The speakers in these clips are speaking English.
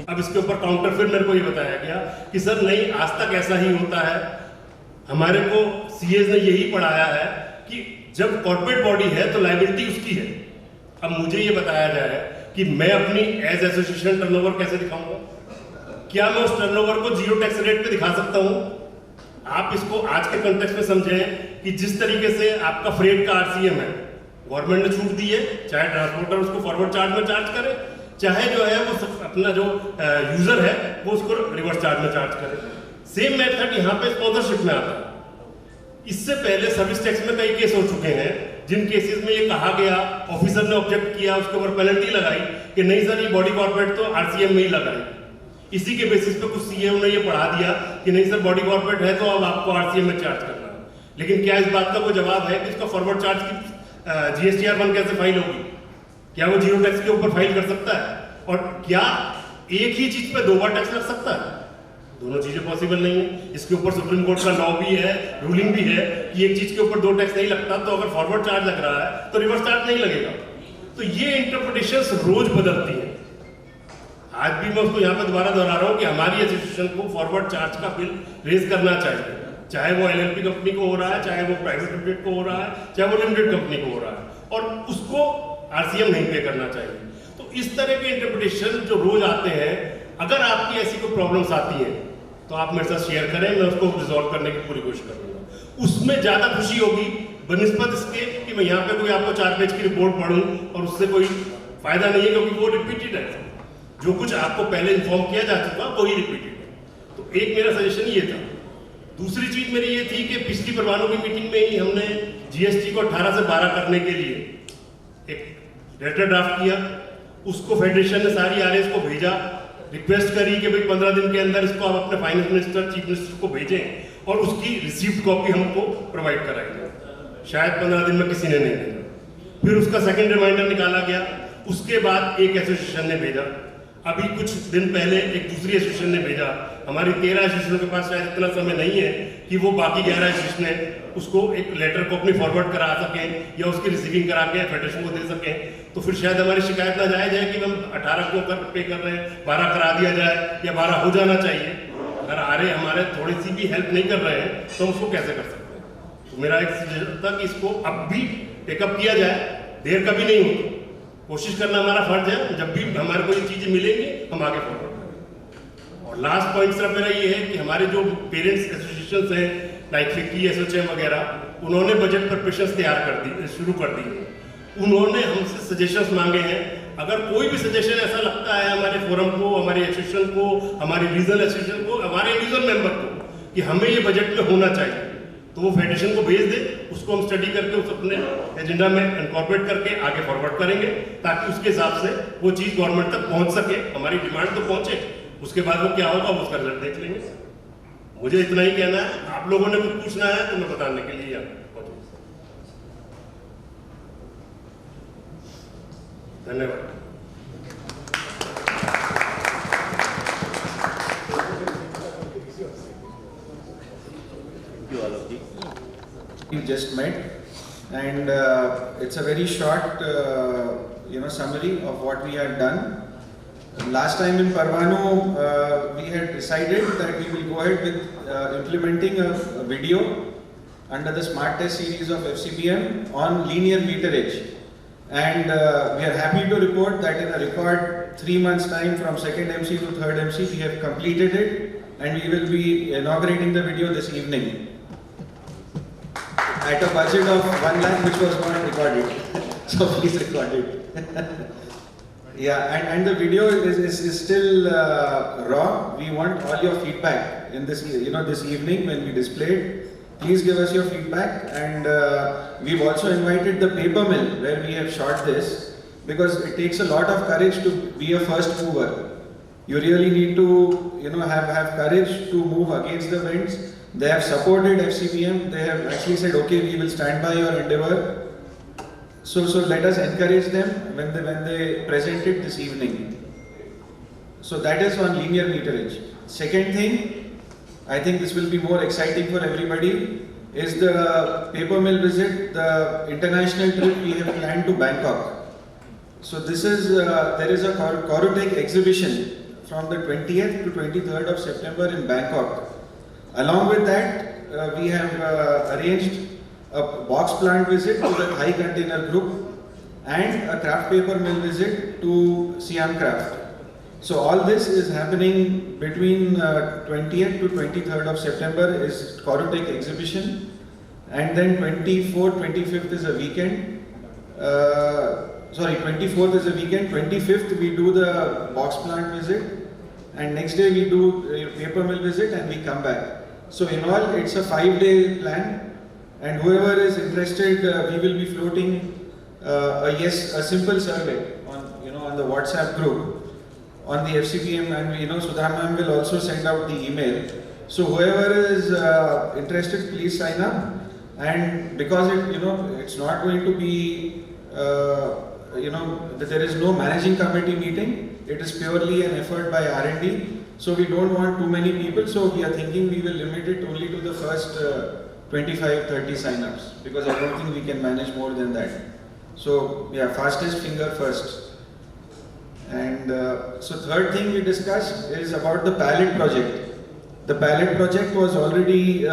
अब इसके ऊपर काउंटर फिर मेरे को ये बताया गया कि सर नहीं, आज तक ऐसा ही होता है, हमारे को सीएस ने यही पढ़ाया है कि जब कॉर्पोरेट बॉडी है तो लायबिलिटी उसकी है। अब मुझे ये बताया जाए कि मैं अपनी एज एसोसिएशन टर्नओवर कैसे दिखाऊंगा? क्या मैं उस टर्नओवर को जीरो टैक्स रेट पे दिखा सकता हूं? आप इसको आज के कॉन्टेक्स्ट में समझें कि जिस तरीके से आपका फ्रेट का आरसीएम है, गवर्नमेंट ने छूट दी है, चाहे ट्रांसपोर्टर उसको फॉरवर्ड चार्ज में चार्ज करे, चाहे जो है वो अपना जो यूजर है वो उसको रिवर्स चार्ज में चार्ज करे। सेम मेथड यहाँ पे स्पॉन्सरशिप में आता है। इससे पहले सर्विस टैक्स में कई केस हो चुके हैं जिन केसेस में ये कहा गया, ऑफिसर ने ऑब्जेक्ट किया, उसके ऊपर पेनल्टी लगाई कि नहीं सर ये बॉडी कॉर्पोरेट तो आरसीएम में ही लगाई। इसी के बेसिस पे कुछ सीएम ने ये पढ़ा दिया कि नहीं सर बॉडी कॉर्पोरेट है तो अब आपको आरसीएम में चार्ज करना है। लेकिन क्या इस बात का कोई जवाब है कि इसका फॉरवर्ड चार्ज की GSTR 1 कैसे फाइल होगी? क्या वो जीरो टैक्स के ऊपर फाइल कर सकता है? और क्या एक ही चीज पे 2 बार टैक्स लग सकता है? दोनों चीजें पॉसिबल नहीं है। इसके ऊपर सुप्रीम कोर्ट का लॉ भी है, रूलिंग भी है कि एक चीज के ऊपर 2 टैक्स नहीं लगता, तो अगर फॉरवर्ड चार्ज लग रहा है तो रिवर्स चार्ज नहीं लगेगा। तो ये इंटरप्रिटेशंस रोज बदलती हैं। आज भी मैं उसको यहाँ पे दोबारा दोहरा रहा हूँ कि हमारी एसोसिएशन को फॉरवर्ड चार्ज का बिल रेज करना चाहिए, चाहे वो LLP कंपनी को हो रहा है, चाहे वो प्राइवेट लिमिटेड को हो रहा है, चाहे वो लिमिटेड कंपनी को हो रहा है, और उसको आरसीएम नहीं पे करना चाहिए। तो इस तरह के इंटरप्रिटेशन जो रोज आते हैं, अगर आपकी ऐसी कोई प्रॉब्लम्स आती है तो आप मेरे साथ शेयर करें, मैं उसको रिजॉल्व करने की पूरी कोशिश करूंगा। उसमें ज्यादा खुशी होगी बनिस्बत इसके कि मैं यहाँ पे कोई आपको 4 पेज की रिपोर्ट पढ़ूं और उससे कोई फायदा नहीं है, क्योंकि वो रिपीटेड है। जो कुछ आपको पहले इन्फॉर्म किया जा चुका वही रिपीटेड है। तो एक मेरा सजेशन ये था। दूसरी चीज मेरी ये थी कि पिछली परवानों की मीटिंग में ही हमने जीएसटी को 18 से 12 करने के लिए एक लेटर ड्राफ्ट किया। उसको फेडरेशन ने सारी आरएस को भेजा, रिक्वेस्ट करी कि भाई 15 दिन के अंदर इसको आप अपने फाइनेंस मिनिस्टर, चीफ मिनिस्टर को भेजें और उसकी रिसीप्ट कॉपी हमको प्रोवाइड कराएंगे। शायद 15 दिन में किसी ने नहीं भेजा। फिर उसका सेकंड रिमाइंडर निकाला गया। उसके बाद एक एसोसिएशन ने भेजा। अभी कुछ दिन पहले एक दूसरी एसोसिएशन ने भेजा। हमारी 13 एसोसिएशनों के पास शायद इतना समय नहीं है कि वो बाकी 11 एसोसिएशन ने उसको एक लेटर को अपनी फॉरवर्ड करा सकें या उसकी रिसीविंग करा के फेडरेशन को दे सकें। तो फिर शायद हमारी शिकायत ना जाए जाए कि हम 18 को पे कर रहे हैं, 12 करा दिया जाए या 12 हो जाना चाहिए। अगर आरे हमारे थोड़ी सी भी हेल्प नहीं कर रहे हैं तो हम उसको कैसे कर सकते हैं? तो मेरा एक सजेशन था कि इसको अब भी टेकअप किया जाए, देर कभी नहीं होती। कोशिश करना हमारा फर्ज है, जब भी हमारे को ये चीजें मिलेंगी हम आगे फॉरवर्ड करेंगे। और लास्ट पॉइंट सिर्फ मेरा ये है कि हमारे जो पेरेंट्स एसोसिएशन हैं लाइक फिक्की, एसोचएम वगैरह, उन्होंने बजट प्रिपरेशंस तैयार कर दी, शुरू कर दी है। उन्होंने हमसे सजेशंस मांगे हैं। अगर कोई भी सजेशन ऐसा लगता है हमारे फोरम को, हमारे एसोसिएशन को, हमारी रीजनल एसोसिएशन को, हमारे इंडिविजुअल मेंबर को कि हमें ये बजट में होना चाहिए, तो वो फेडरेशन को भेज दे। उसको हम स्टडी करके उस अपने एजेंडा में इनकॉर्पोरेट करके आगे फॉरवर्ड करेंगे, ताकि उसके हिसाब से वो चीज़ गवर्नमेंट तक पहुंच सके, हमारी डिमांड तो पहुंचे। उसके बाद वो क्या होगा वो उसका रिजल्ट देख लेंगे। मुझे इतना ही कहना है। आप लोगों ने कुछ पूछना है तो मैं बताने के लिए धन्यवाद। You just met, and it's a very short, summary of what we had done. Last time in Parvano, we had decided that we will go ahead with implementing a video under the Smart Test series of FCBM on linear meterage, and we are happy to report that in a record 3 months time from 2nd MC to 3rd MC, we have completed it, and we will be inaugurating the video this evening. At a budget of 1 lakh, which was not recorded, so please record it. Yeah, and the video is still raw. We want all your feedback in this, this evening when we display it. Please give us your feedback, and we've also invited the paper mill where we have shot this, because it takes a lot of courage to be a first mover. You really need to, have courage to move against the winds. They have supported FCBM. They have actually said, okay, we will stand by your endeavor. So let us encourage them when they present it this evening. So that is on linear meterage. Second thing, I think this will be more exciting for everybody, is the paper mill visit, the international trip we have planned to Bangkok. So this is there is a Corutech exhibition from the 20th to 23rd of September in Bangkok. Along with that, we have arranged a box plant visit to the Thai Container Group and a craft paper mill visit to Siam Craft. So all this is happening between 20th to 23rd of September is Corotech exhibition, and then 24th, 25th is a weekend. 24th is a weekend, 25th we do the box plant visit, and next day we do a paper mill visit and we come back. So in all, it's a 5-day plan, and whoever is interested, we will be floating a simple survey on the WhatsApp group on the FCBM, and Sudha ma'am will also send out the email. So whoever is interested, please sign up. And because it's not going to be there is no managing committee meeting. It is purely an effort by R&D. So we don't want too many people. So we are thinking we will limit it only to the first 25-30 sign-ups, because I don't think we can manage more than that. So yeah, fastest finger first. And so third thing we discussed is about the palette project. The palette project was already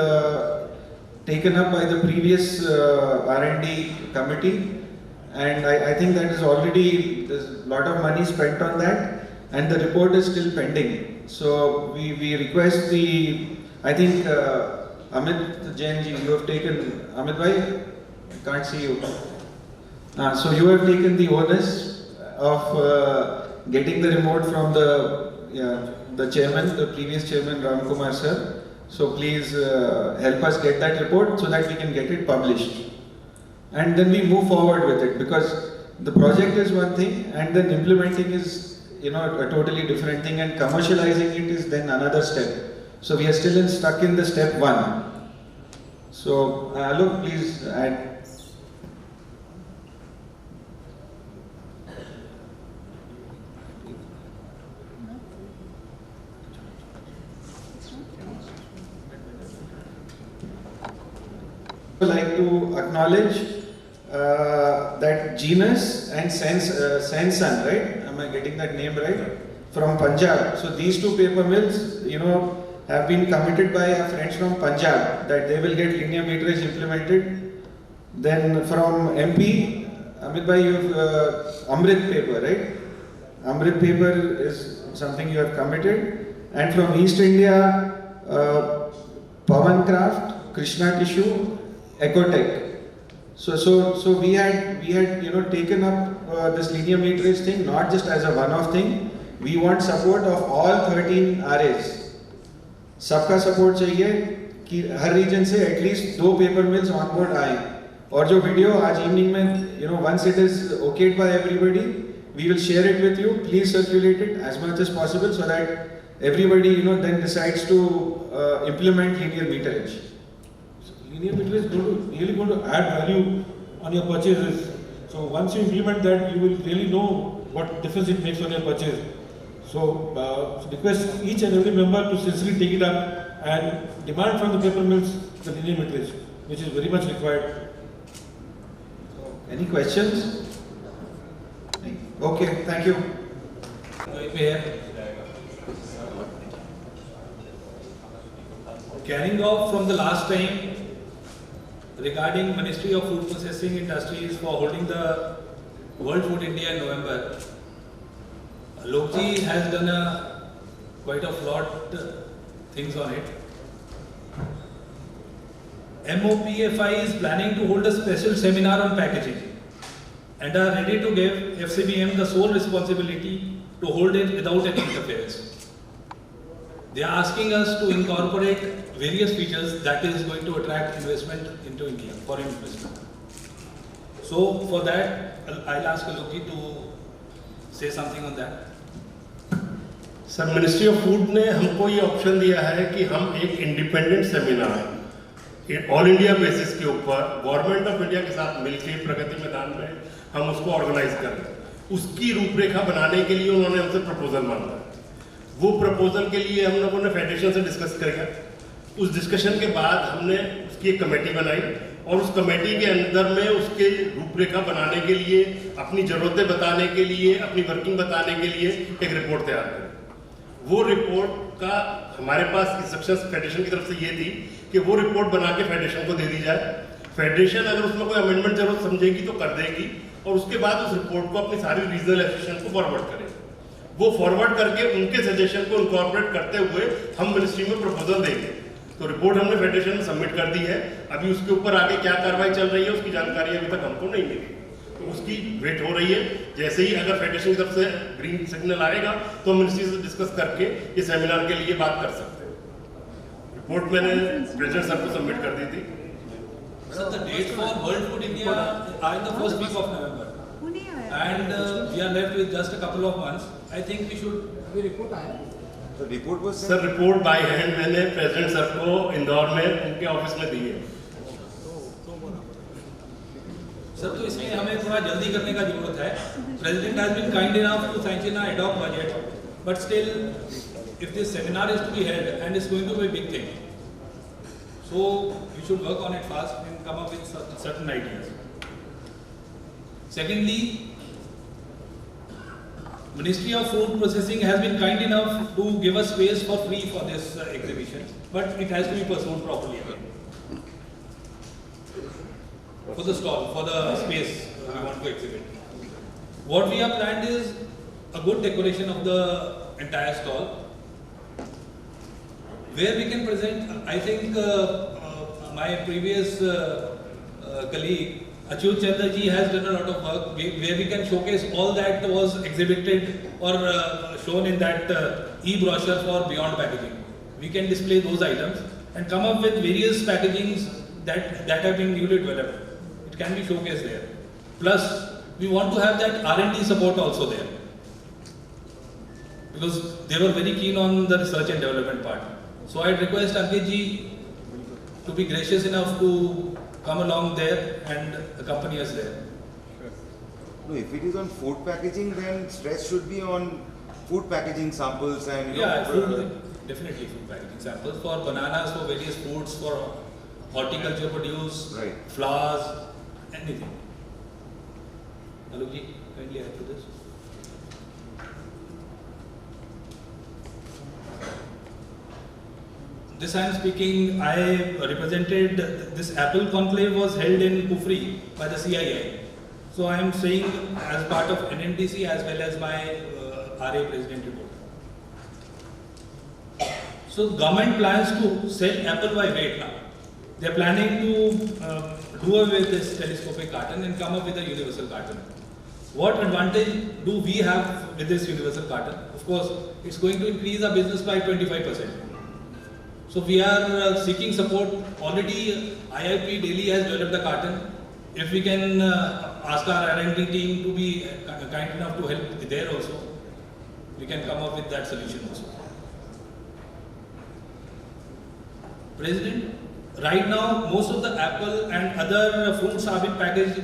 taken up by the previous R&D committee, and I think that is already, there's a lot of money spent on that, and the report is still pending. So we request I think Amit Jain ji, you have taken, Amit bhai, I can't see you. So you have taken the onus of getting the remote from the chairman, the previous chairman Ram Kumar sir. So please help us get that report so that we can get it published. And then we move forward with it, because the project is one thing and then implementing is a totally different thing, and commercializing it is then another step. So we are still stuck in the step 1. So Alok, please add. I would like to acknowledge that Genus and Sensan, right? Am I getting that name right? From Punjab. So these two paper mills, have been committed by our friends from Punjab that they will get linear meterage implemented. Then from MP, Amit bhai, you have Amrit paper, right? Amrit paper is something you have committed. And from East India, Pavan Craft, Krishna Tissue, Ecotech. So we had taken up this linear meterage thing not just as a one-off thing. We want support of all 13 RAs. सबका support चाहिए कि हर reason से at least 2 paper mills on board आए. और जो video आज evening में once it is okayed by everybody, we will share it with you. Please circulate it as much as possible so that everybody then decides to implement linear meterage. Linear meterage is really going to add value on your purchases. So once you implement that, you will really know what difference it makes on your purchase. So request each and every member to sincerely take it up and demand from the paper mills the linear meterage, which is very much required. Any questions? Okay, thank you. Carrying off from the last time regarding Ministry of Food Processing Industries for holding the World Food India in November, Lokji has done quite a lot things on it. MOPFI is planning to hold a special seminar on packaging and are ready to give FCBM the sole responsibility to hold it without any interference. They are asking us to incorporate various features that is going to attract investment into India, foreign investment. So for that, I'll ask Lokji to say something on that. Sir, ministry of food ने हमको ये option दिया है कि हम एक independent seminar all India basis के ऊपर गवर्नमेंट ऑफ इंडिया के साथ मिलकर प्रगति मैदान में हम उसको ऑर्गेनाइज कर रहे हैं. उसकी रूपरेखा बनाने के लिए उन्होंने हमसे प्रपोजल मांगा. वो प्रपोजल के लिए हम लोगों ने फेडरेशन से डिस्कस किया. उस डिस्कशन के बाद हमने उसकी एक कमेटी बनाई और उस कमेटी के अंदर में उसके रूपरेखा बनाने के लिए, अपनी ज़रूरतें बताने के लिए, अपनी वर्किंग बताने के लिए एक रिपोर्ट तैयार करी. वो रिपोर्ट का हमारे पास इंस्ट्रक्शंस फेडरेशन की तरफ से ये थी कि वो रिपोर्ट बना के फेडरेशन को दे दी जाए। फेडरेशन अगर उसमें कोई अमेंडमेंट जरूरत समझेगी तो कर देगी और उसके बाद उस रिपोर्ट को अपनी सारी रीजनल एसोसिएशन को फॉरवर्ड करेगी। वो फॉरवर्ड करके उनके सजेशन को इनकॉर्पोरेट करते हुए हम मिनिस्ट्री में प्रपोजल देंगे। तो रिपोर्ट हमने फेडरेशन में सबमिट कर दी है। अभी उसके ऊपर आगे क्या कार्रवाई चल रही है उसकी जानकारी अभी तक हमको नहीं मिली, तो उसकी वेट हो रही है। जैसे ही अगर फेडरेशन की तरफ से ग्रीन सिग्नल आएगा तो हम मिनिस्ट्री से डिस्कस करके इस सेमिनार के लिए बात कर सकते हैं। रिपोर्ट मैंने प्रेसिडेंट सर को सबमिट कर दी थी। Sir, the date for World Food India are in the first week of November, and we are left with just a couple of months. I think we should. The report was sent. Sir report by hand मैंने president sir को इंदौर में उनके office में दी है। Sir, तो इसमें हमें थोड़ा जल्दी करने का जरूरत है। President has been kind enough to sanction an ad hoc budget, but still, if this seminar is to be held and it's going to be a big thing, so we should work on it fast and come up with certain ideas. Secondly, Ministry of Food Processing has been kind enough to give us space for free for this exhibition, but it has to be pursued properly again. For the stall, for the space we want to exhibit. What we have planned is a good decoration of the entire stall, where we can present. I think my previous colleague Achyut Chandra ji has done a lot of work where we can showcase all that was exhibited or shown in that e-brochure for beyond packaging. We can display those items and come up with various packagings that have been newly developed. It can be showcased there. Plus, we want to have that R&D support also there, because they were very keen on the research and development part. So I request Ankit ji to be gracious enough to come along there and accompany us there. No, if it is on food packaging, then stress should be on food packaging samples and Definitely food packaging samples for bananas, for various foods, for horticulture produce, Right. flowers, anything. Alok ji, kindly add to this. This I am speaking, I represented, this Apple conclave was held in Kufri by the CII. So I am saying as part of NMDC as well as my RA President report. So government plans to sell apple by weight now. They are planning to do away with this telescopic carton and come up with a universal carton. What advantage do we have with this universal carton? Of course, it's going to increase our business by 25%. So we are seeking support. Already IIP Delhi has developed the carton. If we can ask our R&D team to be kind enough to help there also, we can come up with that solution also. President, right now most of the apple and other fruits have been packaged,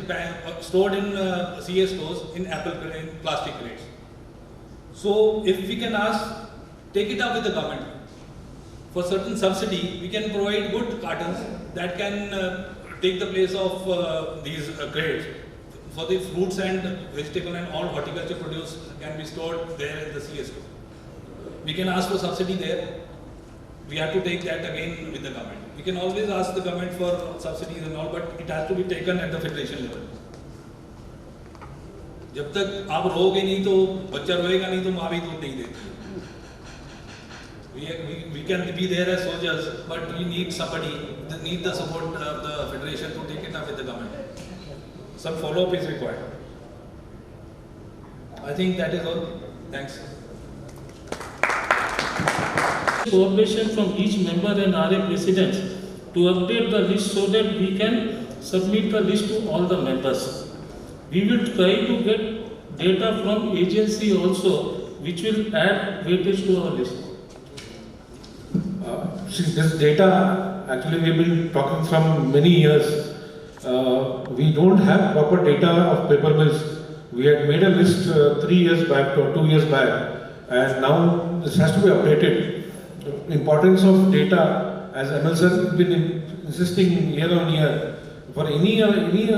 stored in CA stores in plastic crates. So if we can ask, take it up with the government. For certain subsidy, we can provide good cartons that can take the place of these crates. For the fruits and vegetable and all horticulture produce can be stored there in the CA store. We can ask for subsidy there. We have to take that again with the government. We can always ask the government for subsidies and all, but it has to be taken at the federation level. जब तक आप रहोगे नहीं तो बच्चा रोएगा नहीं तो माँ भी दूध नहीं देती. We can be there as soldiers, but we need somebody, need the support of the federation to take it up with the government. Some follow-up is required. I think that is all. Thanks. Cooperation from each member and RA presidents to update the list so that we can submit the list to all the members. We will try to get data from agency also, which will add weightage to our list. Since this data, actually we've been talking from many years, we don't have proper data of paper mills. We had made a list 3 years back or 2 years back, and now this has to be updated. Importance of data, as ML sir has been insisting year on year, for any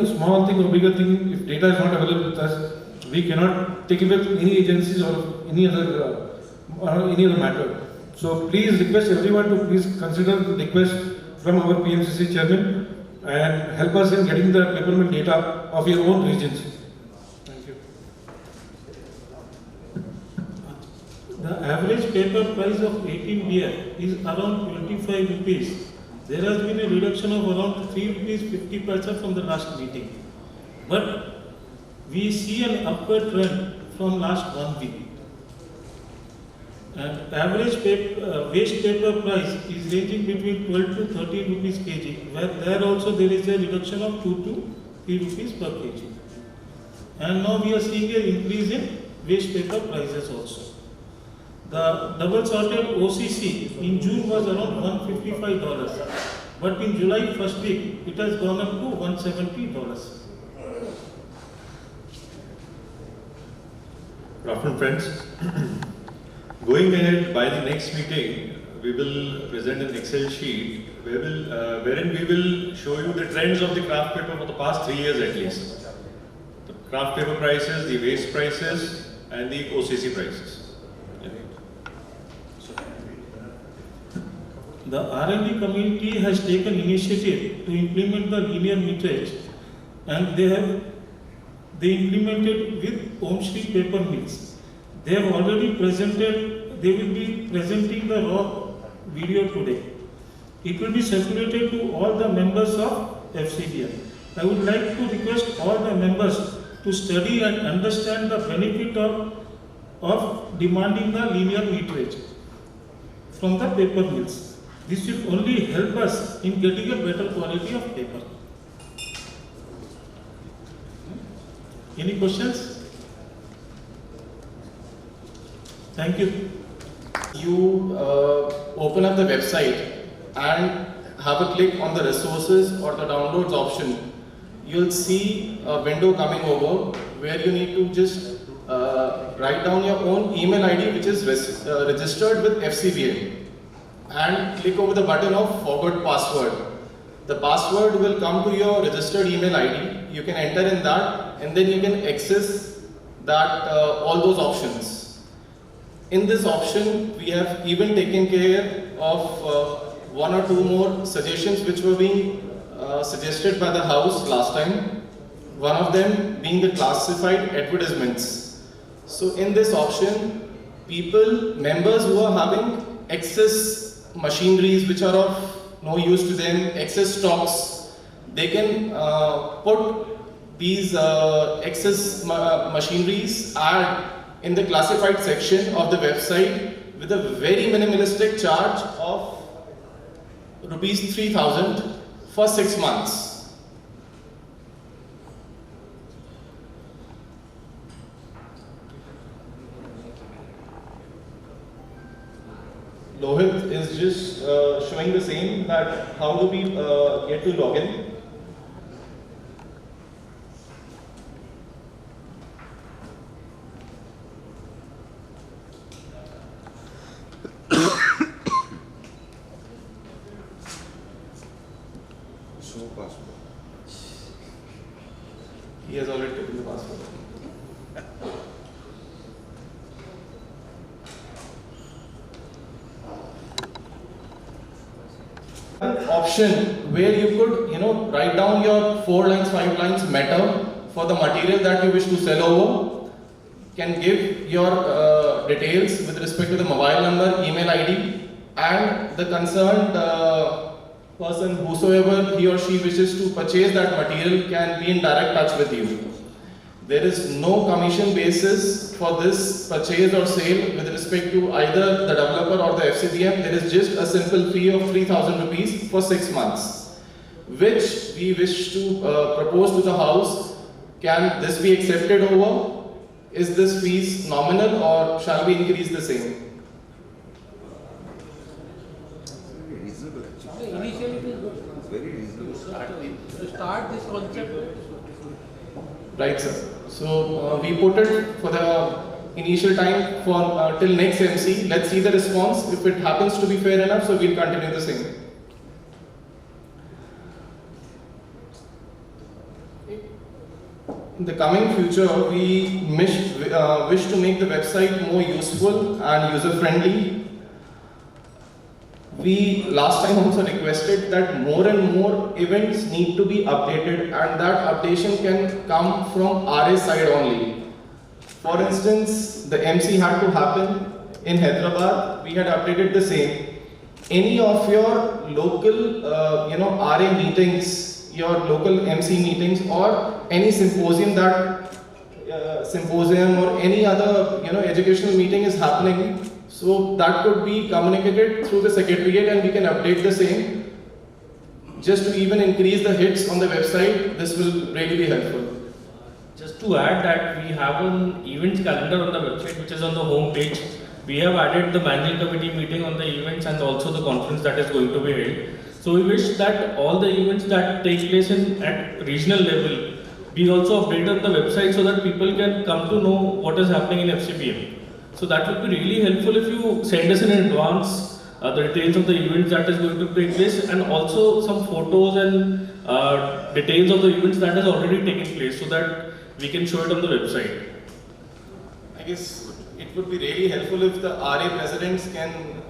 small thing or bigger thing, if data is not available with us, we cannot take it with any agencies or any other any other matter. So please request everyone to please consider the request from our PMCC chairman and help us in getting the paper mill data of your own regions. Thank you. The average paper price of 18 beer is around 25 rupees. There has been a reduction of around 3 rupees 50 paisa from the last meeting. But we see an upward trend from last 1 week. And average waste paper price is ranging between 12 to 13 rupees kg, where there also there is a reduction of 2 to 3 rupees per kg. And now we are seeing an increase in waste paper prices also. The double sorted OCC in June was around $155, but in July first week it has gone up to $170. Good afternoon, friends. Going ahead, by the next meeting, we will present an Excel sheet wherein we will show you the trends of the craft paper for the past 3 years at least. The craft paper prices, the waste prices, and the OCC prices. The R&D committee has taken initiative to implement the linear meterage, and they implemented with Om Shri paper mills. They have already presented, they will be presenting the raw video today. It will be circulated to all the members of FCBM. I would like to request all the members to study and understand the benefit of demanding the linear meterage from the paper mills. This will only help us in getting a better quality of paper. Any questions? Thank you. You open up the website and have a click on the resources or the downloads option. You'll see a window coming over where you need to just write down your own email ID which is registered with FCBM, and click over the button of forgot password. The password will come to your registered email ID. You can enter in that, and then you can access that all those options. In this option, we have even taken care of 1 or 2 more suggestions which were being suggested by the house last time. One of them being the classified advertisements. So in this option, members who are having excess machineries which are of no use to them, excess stocks, they can put these excess machineries add in the classified section of the website with a very minimalistic charge of rupees 3,000 for 6 months. Lohit is just showing the same, that how do we get to login. Show password. He has already taken the password. Option where you could, write down your 4 lines, 5 lines matter for the material that you wish to sell over. Can give your details with respect to the mobile number, email ID, and the concerned person, whosoever he or she wishes to purchase that material, can be in direct touch with you. There is no commission basis for this purchase or sale with respect to either the developer or the FCBM. There is just a simple fee of 3,000 rupees for 6 months, which we wish to propose to the house. Can this be accepted over? Is this fees nominal, or shall we increase the same? Very reasonable actually. Initially it is good. It's very reasonable. To start this concept. Right, sir. So we put it for the initial time for till next MC. Let's see the response. If it happens to be fair enough, so we'll continue the same. in the coming future, we wish to make the website more useful and user-friendly. We last time also requested that more and more events need to be updated, and that updation can come from RA side only. For instance, the MC had to happen in Hyderabad. We had updated the same. Any of your local, RA meetings, your local MC meetings, or any symposium or any other, educational meeting is happening. So that could be communicated through the secretariat, and we can update the same. Just to even increase the hits on the website, this will really be helpful. Just to add that we have an events calendar on the website which is on the home page. We have added the managing committee meeting on the events and also the conference that is going to be held. So we wish that all the events that take place at regional level be also updated on the website so that people can come to know what is happening in FCBM. So that would be really helpful if you send us in advance the details of the events that is going to take place, and also some photos and details of the events that has already taken place so that we can show it on the website. I guess it would be really helpful if the RA presidents can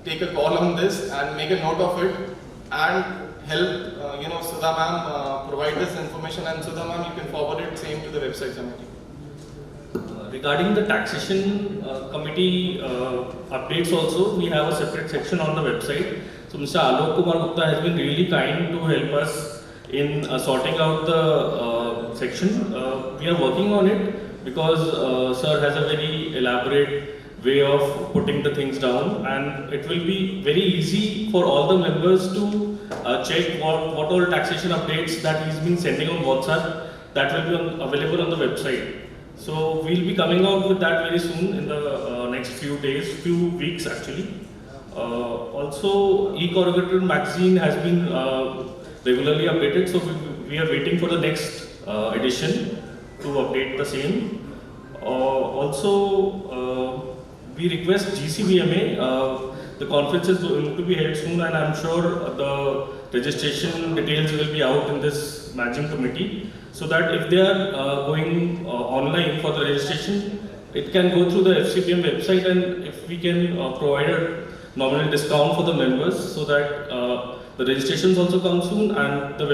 take a call on this and make a note of it and help Sudha ma'am provide this information, and Sudha ma'am, you can forward it same to the website committee. Regarding the taxation committee updates also, we have a separate section on the website. So Mr. Alok Kumar Gupta has been really kind to help us in sorting out the section. We are working on it because sir has a very elaborate way of putting the things down, and it will be very easy for all the members to check what all taxation updates that he's been sending on WhatsApp that will be available on the website. So we'll be coming out with that very soon in the next few weeks actually. Also, e-corrugated magazine has been regularly updated, so we are waiting for the next edition to update the same. We request GCBMA, the conference is going to be held soon, and I'm sure the registration details will be out in this managing committee, so that if they are going online for the registration, it can go through the FCBM website, and if we can provide a nominal discount for the members, so that the registrations also come soon and the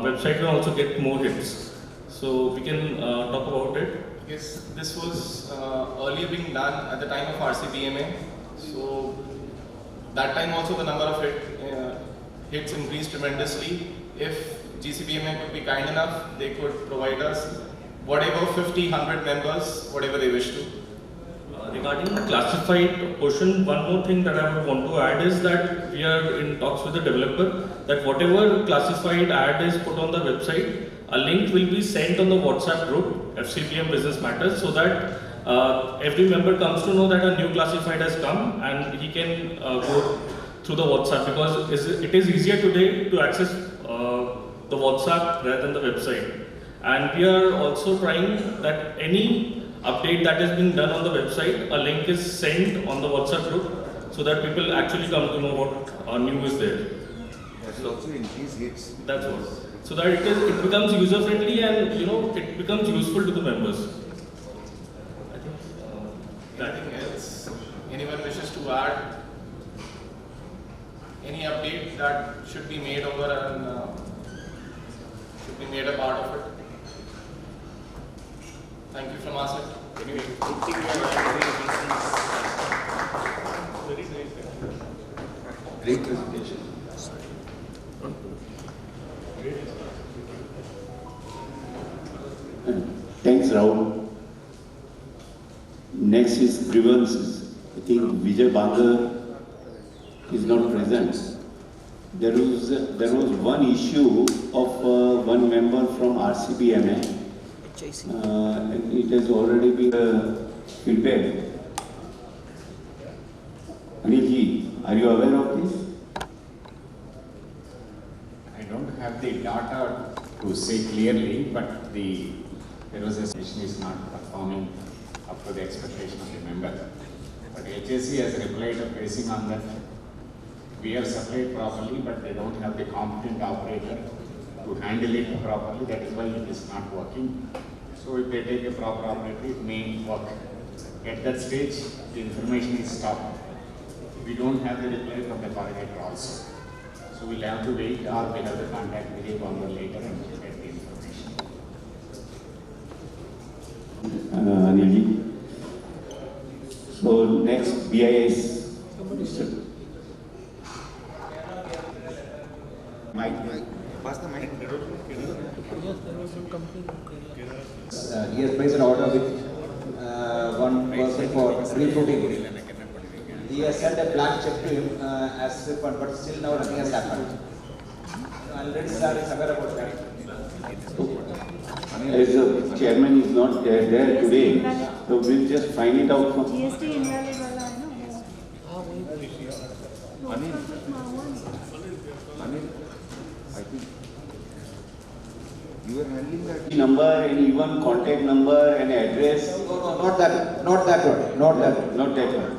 website will also get more hits. So we can talk about it. Yes, this was earlier being done at the time of RCBMA. So that time also the number of hits increased tremendously. If GCBMA could be kind enough, they could provide us whatever 50, 100 members, whatever they wish to. Regarding the classified portion, one more thing that I would want to add is that we are in talks with the developer that whatever classified ad is put on the website, a link will be sent on the WhatsApp group, FCBM Business Matters, so that every member comes to know that a new classified has come and he can go through the WhatsApp, because it is easier today to access the WhatsApp rather than the website. And we are also trying that any update that is being done on the website, a link is sent on the WhatsApp group so that people actually come to know what new is there. That will also increase hits. That's what. So that it becomes user friendly and it becomes useful to the members. I think anything else anyone wishes to add? Any update that should be made over and should be made a part of it? Thank you from us. Anyway, great presentation. Thanks, Rahul. Next is grievances. I think Vijay Bandar is not present. There was one issue of one member from RCBMA. And it has already been feedback. Anilji, are you aware of this? I don't have the data to say clearly, but there was a station is not performing up to the expectation of the member. But HSC has replied basing on that. We have supplied properly, but they don't have the competent operator to handle it properly. That is why it is not working. So if they take a proper operator, it may work. At that stage, the information is stopped. We don't have the reply from the correlator also. So we'll have to wait, or we'll have to contact Vijay Banga later and get the information. Anilji. So next, BIS. Mic. Pass the mic. He has placed an order with one person for recruiting. He has sent a blank check to him as refund, but still now nothing has happened. Already sir is aware about that. As the chairman is not there today, so we'll just find it out from. GST invalid वाला है ना वो। Anil, I think you are handling that. Number and even contact number and address. No, not that one. Not that one.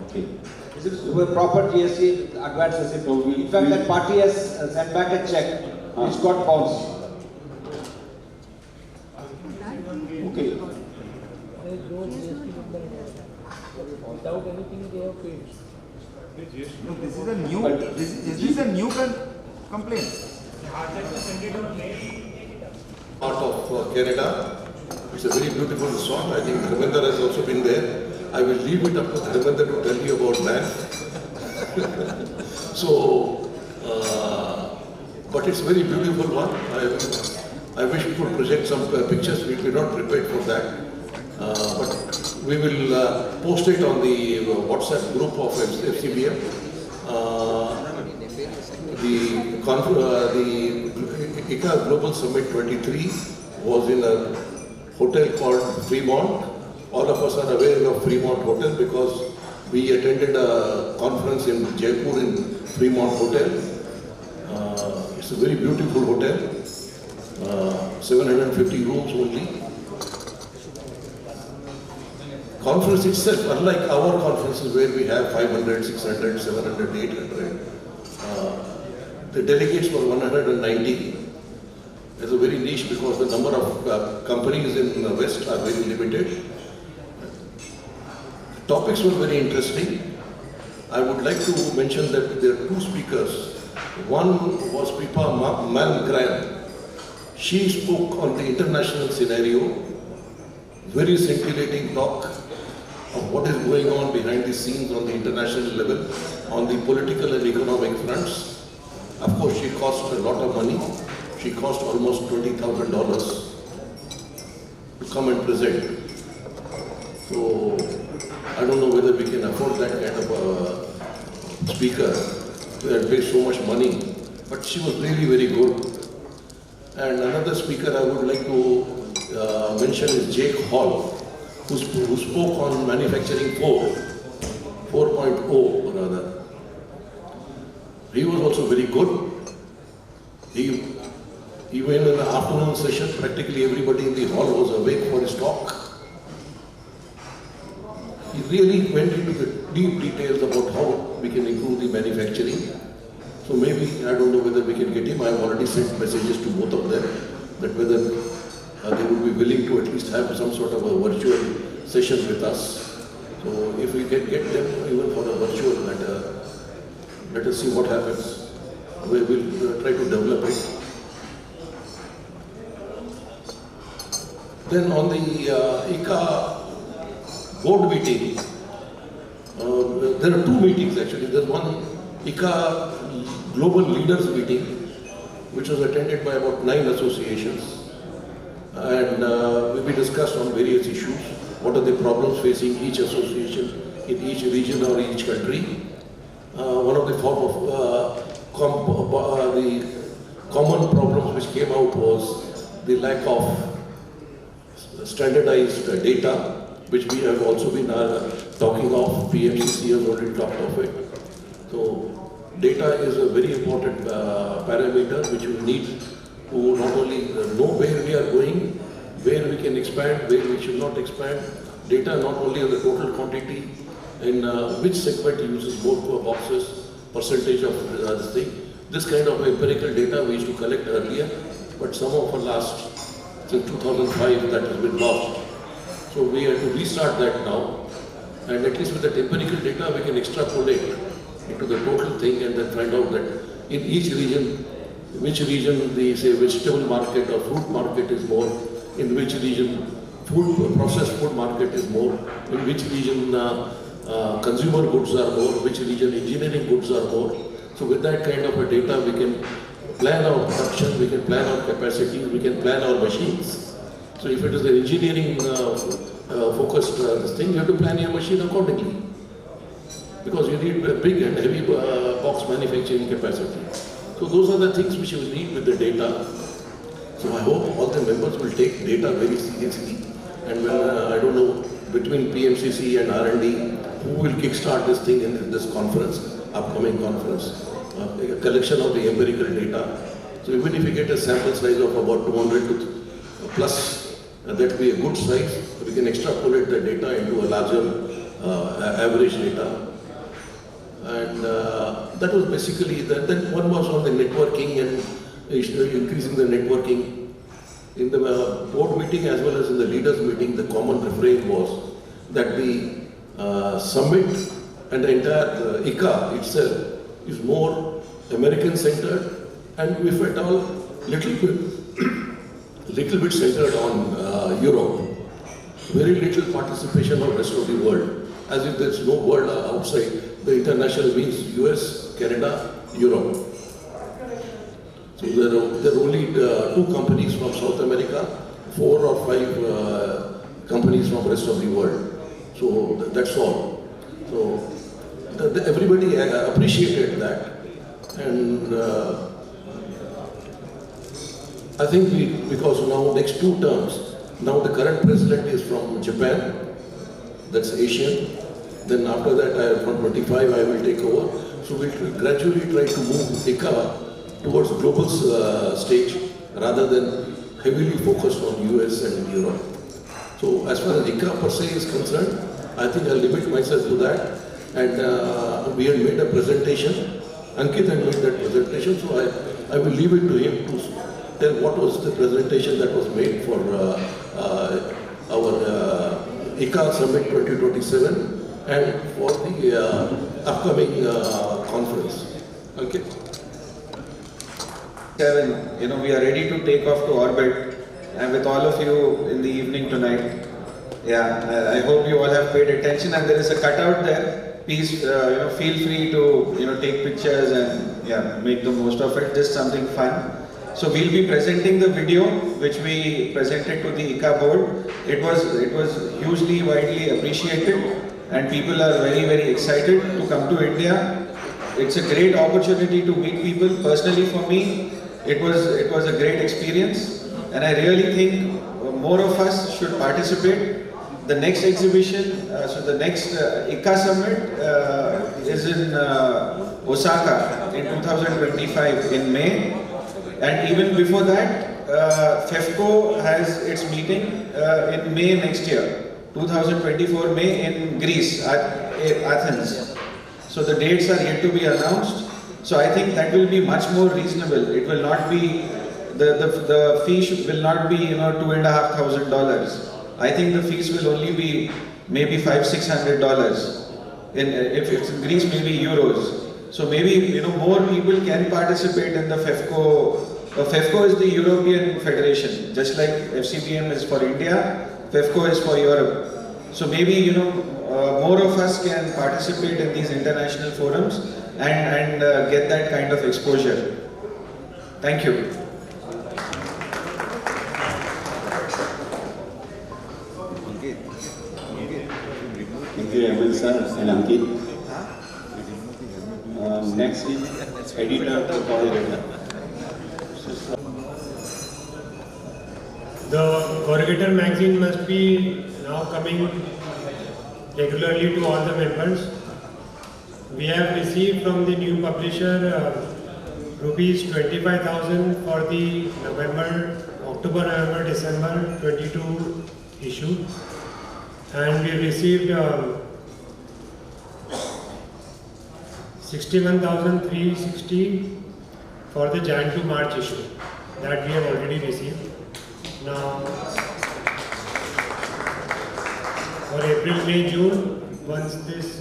Okay. This is a proper GST advance receipt. In fact, that party has sent back a check which got bounced. Okay. Without anything they have paid. No, this is a new. Is this a new complaint? Part of Canada. It's a very beautiful resort. I think Dharmendra has also been there. I will leave it up to Dharmendra to tell you about that. So, but it's a very beautiful one. I wish we could project some pictures. We were not prepared for that. But we will post it on the WhatsApp group of FCBM. The ICA Global Summit 23 was in a hotel called Fremont. All of us are aware of Fremont Hotel because we attended a conference in Jaipur in Fremont Hotel. It's a very beautiful hotel, 750 rooms only. Conference itself, unlike our conferences where we have 500, 600, 700, 800, the delegates were 190. It's a very niche because the number of companies in the West are very limited. Topics were very interesting. I would like to mention that there are two speakers. One was Pippa Malmgren. She spoke on the international scenario, very scintillating talk of what is going on behind the scenes on the international level, on the political and economic fronts. Of course, she cost a lot of money. She cost almost $20,000 to come and present. So, I don't know whether we can afford that kind of a speaker that pays so much money, but she was really very good. And another speaker I would like to mention is Jake Hall, who spoke on manufacturing 4.0 rather. He was also very good. Even in the afternoon session, practically everybody in the hall was awake for his talk. He really went into the deep details about how we can improve the manufacturing. So maybe, I don't know whether we can get him. I have already sent messages to both of them that whether they would be willing to at least have some sort of a virtual session with us. So if we can get them even for a virtual matter, let us see what happens. We will try to develop it. Then on the ICA board meeting, there are two meetings actually. There's one ICA Global Leaders meeting, which was attended by about 9 associations. And we discussed on various issues. What are the problems facing each association in each region or each country? One of the common problems which came out was the lack of standardized data, which we have also been talking of. PMCC has already talked of it. So data is a very important parameter which we need to not only know where we are going, where we can expand, where we should not expand. Data not only on the total quantity, in which segment uses more boxes, percentage of this thing. This kind of empirical data we used to collect earlier, but some of the last since 2005 that has been lost. So we have to restart that now, and at least with the empirical data we can extrapolate into the total thing and then find out that in each region, which region the say vegetable market or fruit market is more, in which region processed food market is more, in which region consumer goods are more, which region engineering goods are more. So with that kind of a data we can plan our production, we can plan our capacity, we can plan our machines. So if it is an engineering focused this thing, you have to plan your machine accordingly. Because you need a big and heavy box manufacturing capacity. So those are the things which you need with the data. So I hope all the members will take data very seriously. And when, I don't know, between PMCC and R&D, who will kickstart this thing in this conference, upcoming conference, a collection of the empirical data. So even if you get a sample size of about 200 to plus, that will be a good size. We can extrapolate the data into a larger average data. And that was basically that. Then one was on the networking and increasing the networking. In the board meeting as well as in the leaders meeting, the common refrain was that the summit and the entire ICA itself is more American centered and if at all little bit centered on Europe. Very little participation of rest of the world, as if there's no world outside. The international means US, Canada, Europe. So there are only 2 companies from South America, 4 or 5 companies from rest of the world. So that's all. So everybody appreciated that, and I think because now next 2 terms, now the current president is from Japan, that's Asian. Then after that, from 25, I will take over. So we'll gradually try to move ICA towards global stage rather than heavily focused on US and Europe. So as far as ICA per se is concerned, I think I'll limit myself to that. And we had made a presentation. Ankit had made that presentation, so I will leave it to him to tell what was the presentation that was made for our ICA Summit 2027 and for the upcoming conference. Okay. We are ready to take off to orbit, and with all of you in the evening tonight. Yeah, I hope you all have paid attention, and there is a cutout there. Please, feel free to take pictures and make the most of it. Just something fun. So we'll be presenting the video which we presented to the ICA board. It was hugely widely appreciated, and people are very, very excited to come to India. It's a great opportunity to meet people. Personally, for me, it was a great experience, and I really think more of us should participate. The next exhibition, so the next ICA Summit is in Osaka in 2025 in May, and even before that, FEFCO has its meeting in May next year, 2024 May in Greece, at Athens. So the dates are yet to be announced. So I think that will be much more reasonable. It will not be, the fee will not be $2,500. I think the fees will only be maybe $500-600. If it's in Greece, maybe euros. So maybe more people can participate in the FEFCO. FEFCO is the European Federation, just like FCBM is for India, FEFCO is for Europe. So maybe more of us can participate in these international forums and get that kind of exposure. Thank you. Thank you, Evan sir and Ankit. Next is editor to corrugator. The corrugator magazine must be now coming regularly to all the members. We have received from the new publisher rupees 25,000 for the October, November, December 22 issue, and we received 61,360 for the Jan to March issue that we have already received. Now, for April, May, June, once this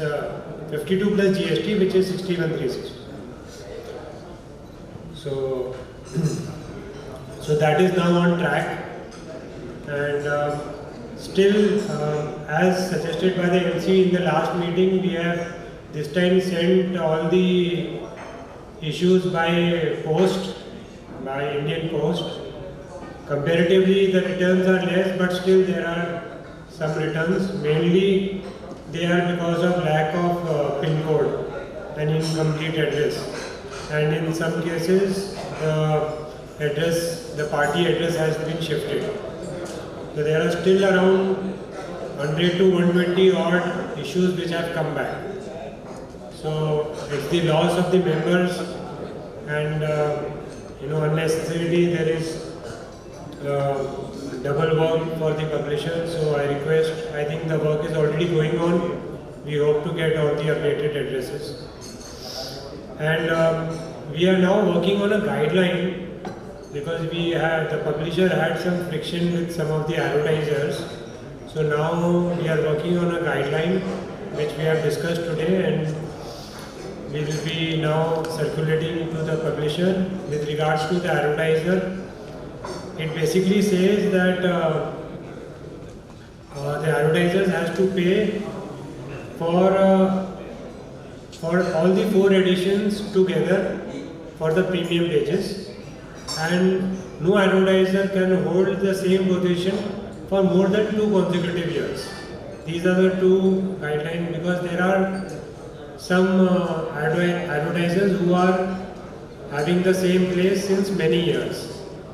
52 plus GST, which is 61,360. So, so that is now on track, and still, as suggested by the MC in the last meeting, we have this time sent all the issues by post, by Indian Post. Comparatively, the returns are less, but still there are some returns. Mainly, they are because of lack of PIN code and incomplete address. And in some cases, the party address has been shifted. So there are still around 100 to 120 odd issues which have come back. So it's the loss of the members, and unnecessarily there is double work for the publisher. So I request, I think the work is already going on. We hope to get all the updated addresses. And we are now working on a guideline, because the publisher had some friction with some of the advertisers. So now we are working on a guideline which we have discussed today, and we will be now circulating to the publisher. With regards to the advertiser, it basically says that the advertisers has to pay for all the 4 editions together for the premium pages, and no advertiser can hold the same position for more than 2 consecutive years. These are the 2 guidelines, because there are some advertisers who are having the same place since many years,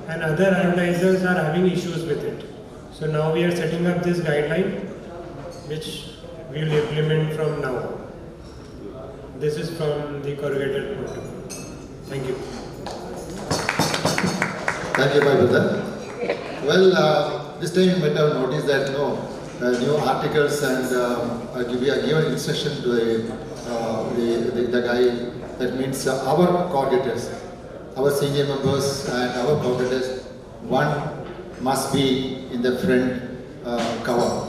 and other advertisers are having issues with it. So now we are setting up this guideline, which we will implement from now on. This is from the corrugated protocol. Thank you. Thank you, my brother. Well, this time you might have noticed that new articles, and we are given instruction to the guy, that means our coordinators, our senior members and our coordinators, one must be in the front cover.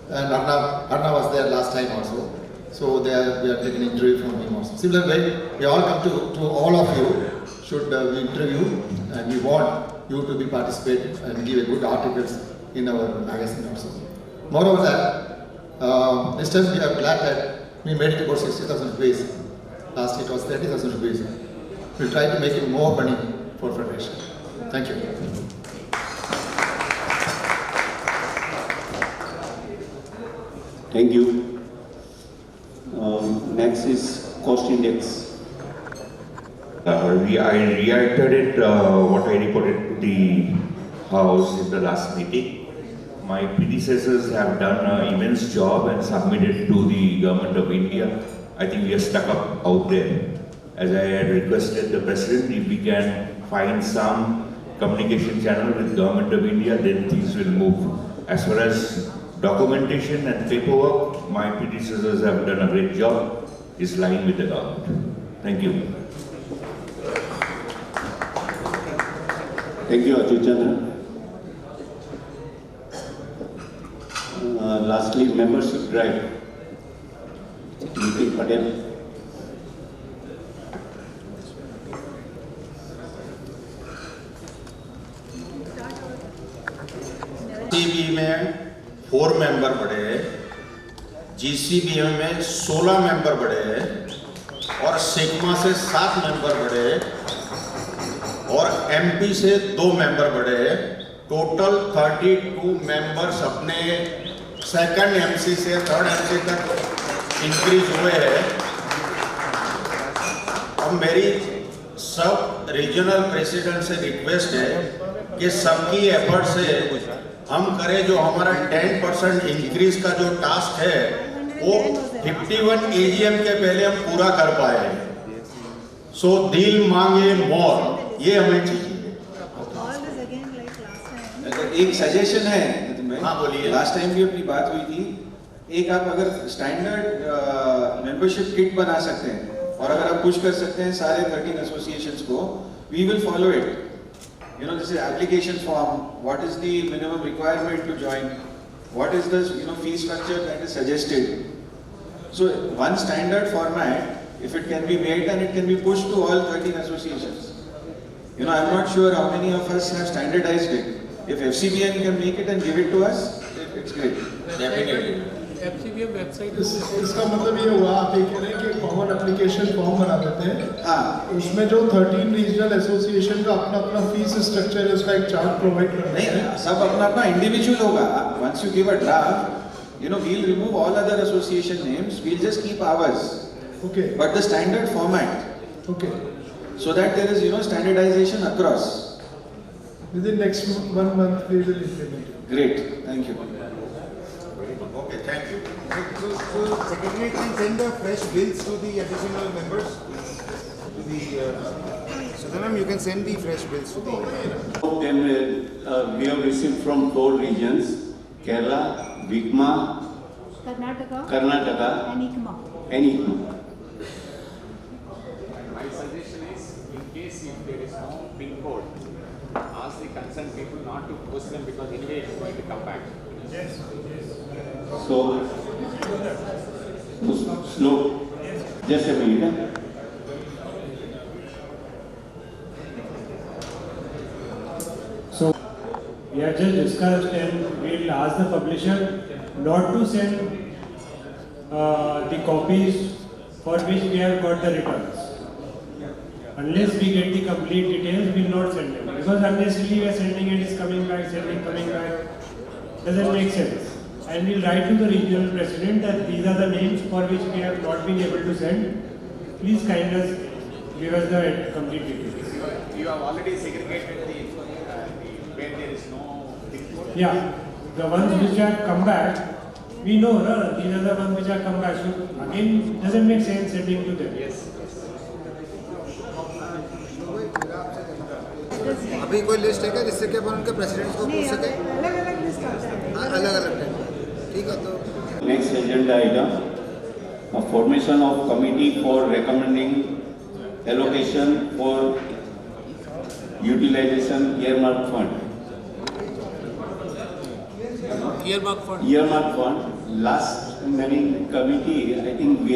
And Arna was there last time also. So we are taking interview from him also. Similarly, we all come to all of you should we interview, and we want you to be participate and give a good articles in our magazine also. Moreover that, this time we are glad that we made it about 60,000 rupees. Last it was 30,000 rupees. We'll try to make it more money for Federation. Thank you. Thank you. Next is cost index. I reiterated what I reported to the House in the last meeting. My predecessors have done an immense job and submitted to the Government of India. I think we are stuck up out there. As I had requested the President, if we can find some communication channel with Government of India, then things will move. As far as documentation and paperwork, my predecessors have done a great job. It's lying with the government. Thank you. Thank you, Ajit Chandra. Lastly, membership drive. Meeting Patel. GCB में 4 member बढ़े, GCBM में 16 member बढ़े, और sigma से 7 member बढ़े, और MP से 2 member बढ़े। टोटल 32 मेंबर्स अपने सेकंड MC से थर्ड MC तक इंक्रीज हुए हैं। अब मेरी सब रीजनल प्रेसिडेंट से रिक्वेस्ट है कि सबकी एफर्ट से हम करें, जो हमारा 10% इंक्रीज का जो टास्क है वो 51 AGM के पहले हम पूरा कर पाए। सो दिल मांगे मोर, ये हमें चाहिए। एक सजेशन है तुम्हें। हाँ बोलिए। लास्ट टाइम भी अपनी बात हुई थी, एक आप अगर स्टैंडर्ड मेंबरशिप किट बना सकते हैं और अगर आप पुश कर सकते हैं सारे 13 एसोसिएशंस को, we will follow it. this is application form, what is the minimum requirement to join, what is the fee structure that is suggested. So one standard format, if it can be made, then it can be pushed to all 13 associations. I'm not sure how many of us have standardized it. If FCBM can make it and give it to us, it's great. Definitely. FCBM website इसका मतलब ये हुआ आप ये कह रहे हैं कि कॉमन एप्लीकेशन फॉर्म बना देते हैं। हाँ। उसमें जो 13 रीजनल एसोसिएशन का अपना फीस स्ट्रक्चर है उसका एक चार्ट प्रोवाइड करना है। नहीं, सब अपना इंडिविजुअल होगा। Once you give a draft, we'll remove all other association names. We'll just keep ours. Okay. But the standard format. Okay. So that there is standardization across. Within next 1 month we will implement it. Great. Thank you. Okay, thank you. So Secretariat can send the fresh bills to the additional members? To the, so ma'am, you can send the fresh bills to the... Then we have received from 4 regions, Kerala, Vigma, Karnataka and ICMA. My suggestion is, in case if there is no pin code, ask the concerned people not to post them because anyway it is going to come back. Yes. So, slow. Just a minute. So, we have just discussed and we will ask the publisher not to send the copies for which we have got the returns. Unless we get the complete details, we will not send them. Because unnecessarily we are sending and it's coming back, coming back. Doesn't make sense. And we'll write to the regional president that these are the names for which we have not been able to send. Please kindly give us the complete details. You have already segregated where there is no pin code? Yeah, the ones which have come back, we know, these are the ones which have come back. So again, doesn't make sense sending to them. Yes. अभी कोई list है क्या जिससे कि अपन उनके presidents को पूछ सके? अलग-अलग लिस्ट आता है। अलग-अलग टाइप। ठीक है तो Next agenda item, a formation of committee for recommending allocation for utilization earmark fund. Earmark fund. Last meeting committee, I think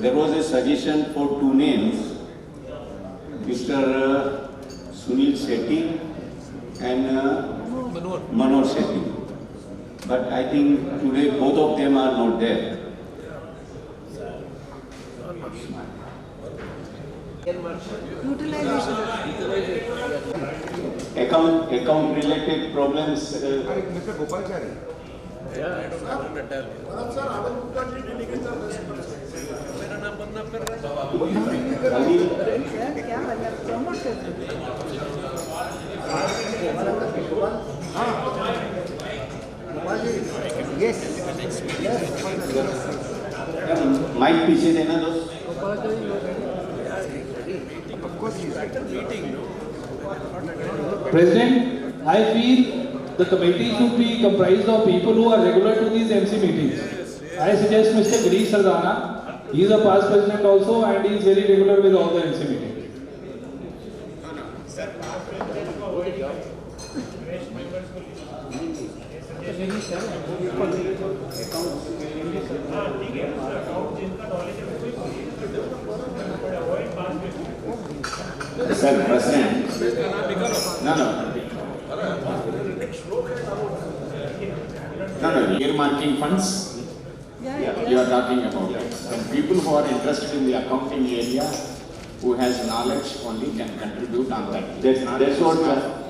there was a suggestion for 2 names, Mr. Sunil Shetty and Manor Shetty. But I think today both of them are not there. Account related problems. Mr. Gopalchari. Yeah, sir, Yes. Mic पीछे देना दोस्त. Of course he is at the meeting. President, I feel the committee should be comprised of people who are regular to these MC meetings. I suggest Mr. Girish Sardana. He is a past president also and he is very regular with all the MC meetings. Sir, President. No, earmarking funds. You are talking about it. From people who are interested in the accounting area, who has knowledge only can contribute on that. That's what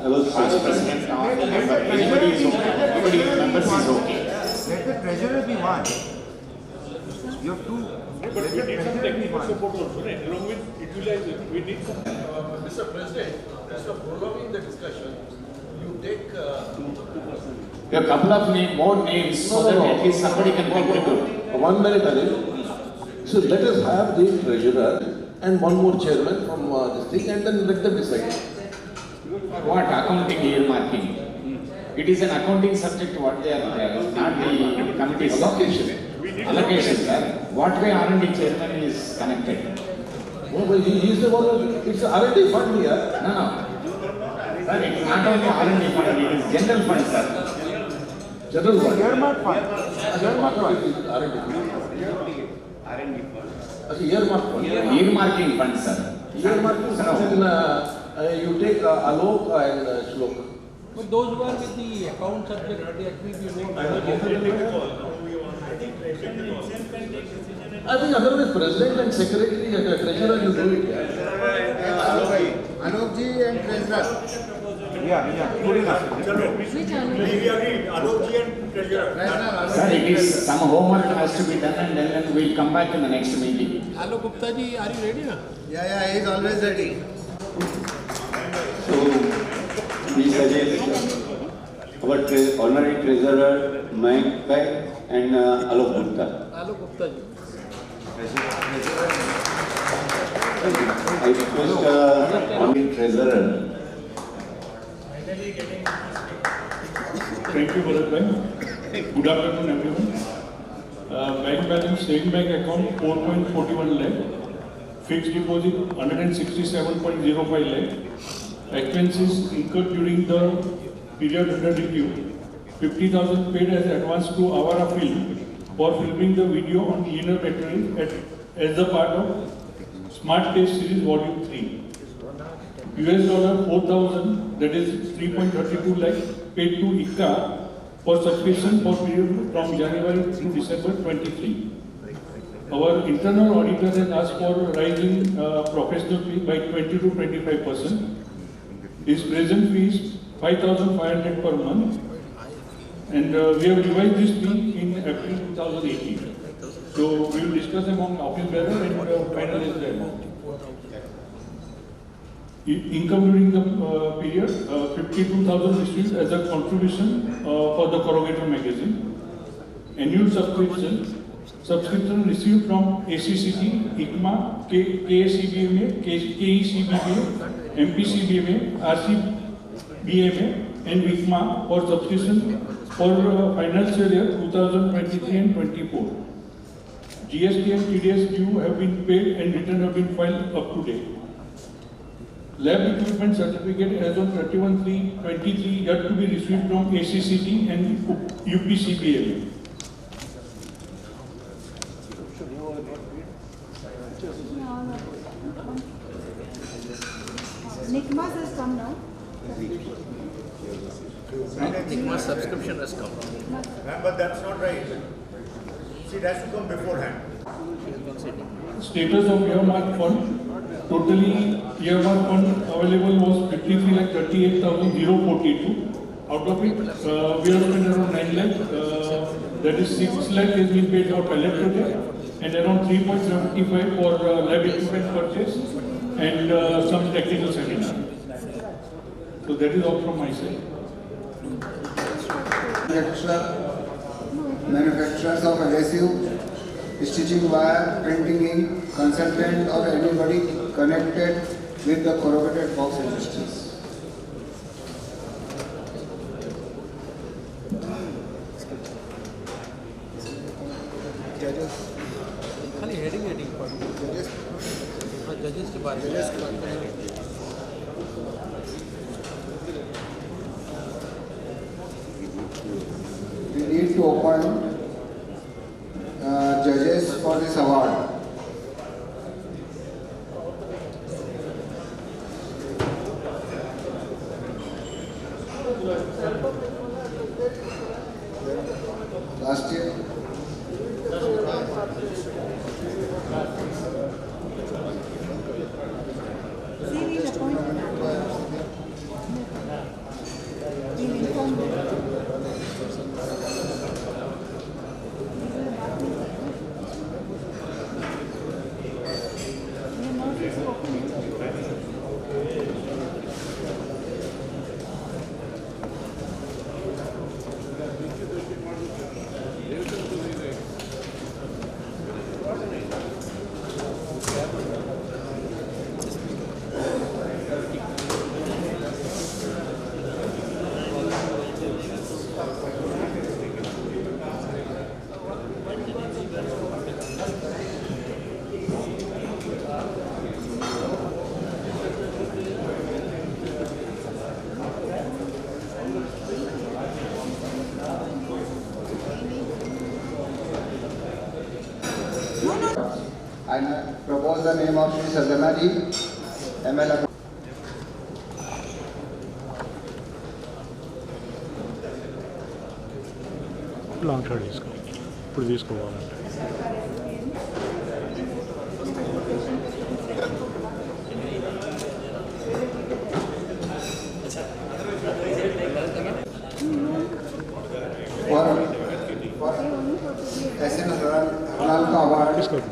I was Vice President or member, anybody is okay. Anybody members is okay. Let the treasurer be one. You have to. Let the treasurer be one. Support also, right? Along with utilization, we need some. Mr. President, instead of prolonging the discussion, you take 2%. A couple of more names so that at least somebody can contribute. 1 minute, Anil. So let us have the treasurer and one more chairman from this thing and then let them decide. What accounting earmarking? It is an accounting subject what they are, not the committee's allocation, sir. What way R&D chairman is connected? Oh, well, he is the one, it's an R&D fund here. No. Sir, it is not only R&D fund, it is general fund, sir. General fund. Earmark fund. Earmark fund. R&D fund. Earmark fund. Earmarking fund, sir. Earmarking fund. You take Alok and Shlok. But those who are with the account subject, they actually be more. I think otherwise president and secretary and treasurer you do it. Alok ji and treasurer. Yeah, good enough. Which Alok? Sir, it is some homework has to be done and then we'll come back in the next meeting. Alok Gupta ji, are you ready now? Yeah, he is always ready. So, we suggest our honorary treasurer Mayank Pai and Alok Gupta. Alok Gupta ji. I request honorary treasurer. Thank you, Bharat bhai. Good afternoon, everyone. Bank balance, saving bank account 4.41 lakh, fixed deposit 167.05 lakh, expenses incurred during the period under review, 50,000 paid as advance to Avara Film for filming the video on linear battery as the part of Smart Test Series Volume 3. $4,000, that is 3.32 lakh, paid to ICA for subscription for period from January to December 23. Our internal auditor has asked for rising professional fee by 20 to 25%. His present fee is 5,500 per month, and we have revised this fee in April 2018. So we will discuss among office bearer and finalize the amount. Income during the period, 52,000 received as a contribution for the Corrugator magazine. Annual subscription received from ACCT, ICMA, KACBMA, KECBMA, MPCBMA, RCBMA, and WICMA for subscription for financial year 2023 and 24. GST and TDS due have been paid and return have been filed up to date. Lab equipment certificate as on 31/3/23 yet to be received from ACCT and UPCBM. Nikmas has come now. Nikmas subscription has come. But that's not right. See, it has to come beforehand. Status of earmark fund. Totally earmark fund available was 53,38,042. Out of it, we have spent around 9 lakh. That is 6 lakh has been paid for pilot project and around 3.75 for lab equipment purchase and some technical seminar. So that is all from my side. Manufacturers of adhesive, stitching wire, printing ink, consultant or anybody connected with the corrugated box industries. Judges. खाली heading पर जजेस के बारे में We need to appoint judges for this award. Last year. See, we'll appoint them. We'll inform them. to the name of Sri Sadhana Ji, ML. Long shot తీసుకో ఇప్పుడు తీసుకోవాలంటే తీసుకోండి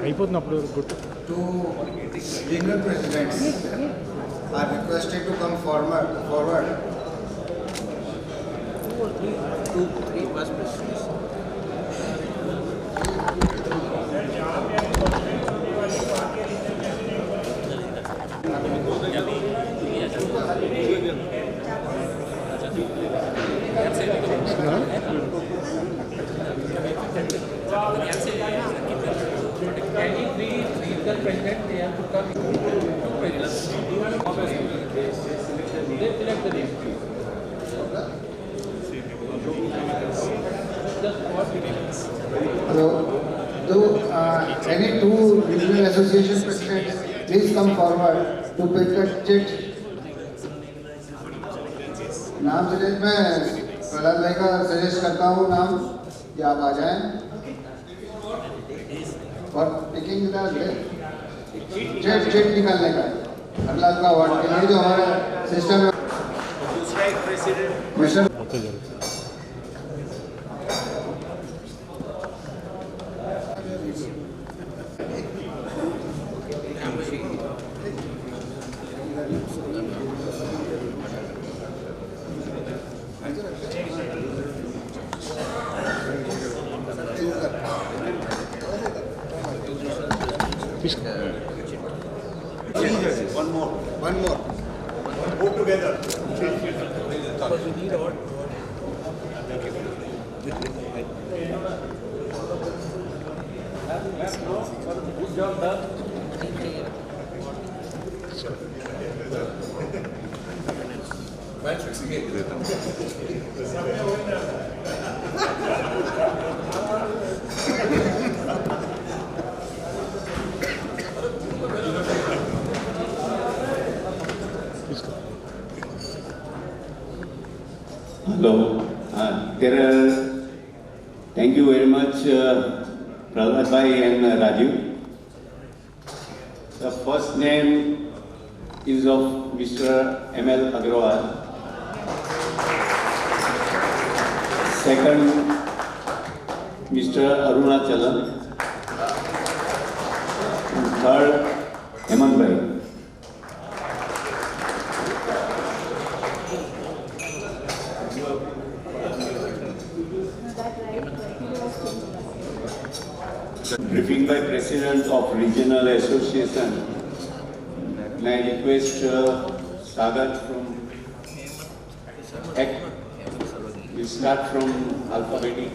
అయిపోతున్నప్పుడు గుర్తు Two senior presidents are requested to come forward. Two, three vice presidents. Can it be legal president? They have to come two presidents. They select the name. Hello. So, any two regional association presidents, please come forward to pick a chit. नाम suggest मैं प्रहलाद भाई का suggest करता हूँ नाम कि आप आ जाएं और पिकिंग द चिट निकालने का प्रहलाद का अवार्ड के लिए जो हमारा सिस्टम है mister One more. Move together. Because we need our. Good job done. Hello. Thank you very much, Prahlad Bhai and Rajiv. The first name is of Mr. ML Agrawal. Second, Mr. Arunachalam. And third, Heman Bhai. Briefing by President of Regional Association. May I request Sagar from ACT. We start from alphabetic.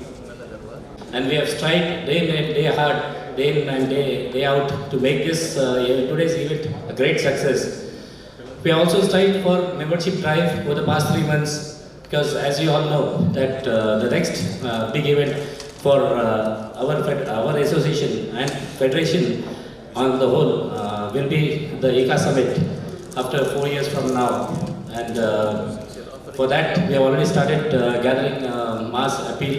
And we have strived day in and day hard, day in and day out to make this today's event a great success. We also strived for membership drive over the past 3 months because as you all know that the next big event for our association and federation on the whole will be the ACCT Summit after 4 years from now. And for that, we have already started gathering mass appeal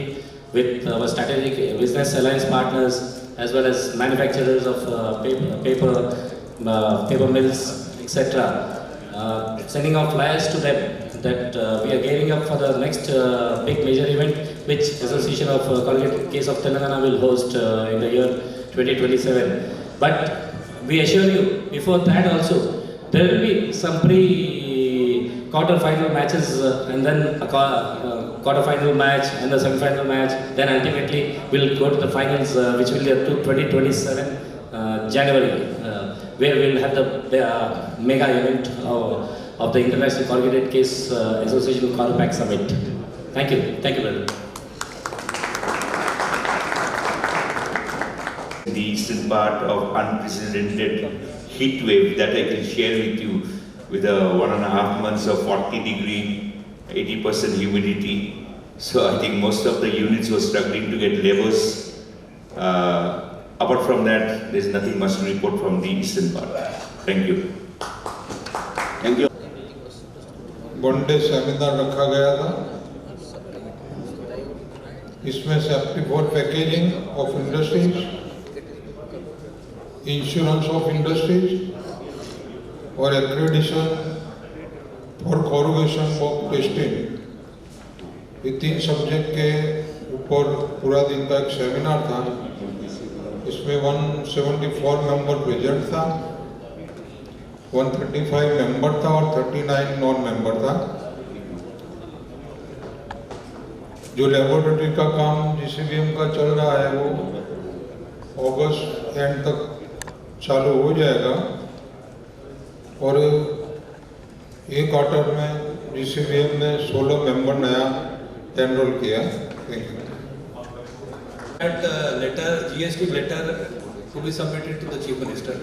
with our strategic business alliance partners as well as manufacturers of paper mills, etc. Sending out flyers to them that we are gearing up for the next big major event which Association of Colgate Case of Telangana will host in the year 2027. But we assure you, before that also, there will be some quarter-final matches and then a quarter-final match and the semi-final match. Then ultimately we'll go to the finals which will be up to 2027 January where we'll have the mega event of the International Corrugated Case Association Corrupac Summit. Thank you. Thank you, brother. The eastern part of unprecedented heat wave that I can share with you with a 1.5 months of 40-degree, 80% humidity. So I think most of the units were struggling to get levers Apart from that, there is nothing much to report from the eastern part. Thank you. Thank you. One day seminar रखा गया था। इसमें safety for packaging of industries, insurance of industries और accreditation for corporation of testing, ये 3 subject के ऊपर पूरा दिन का एक सेमिनार था। इसमें 174 मेंबर प्रेजेंट था, 135 मेंबर था और 39 नॉन मेंबर था। जो लेबोरेटरी का काम GCBM का चल रहा है वो अगस्त एंड तक चालू हो जाएगा और एक क्वार्टर में GCBM ने 16 मेंबर नया एनरोल किया। Thank you. That letter, GST letter, to be submitted to the Chief Minister.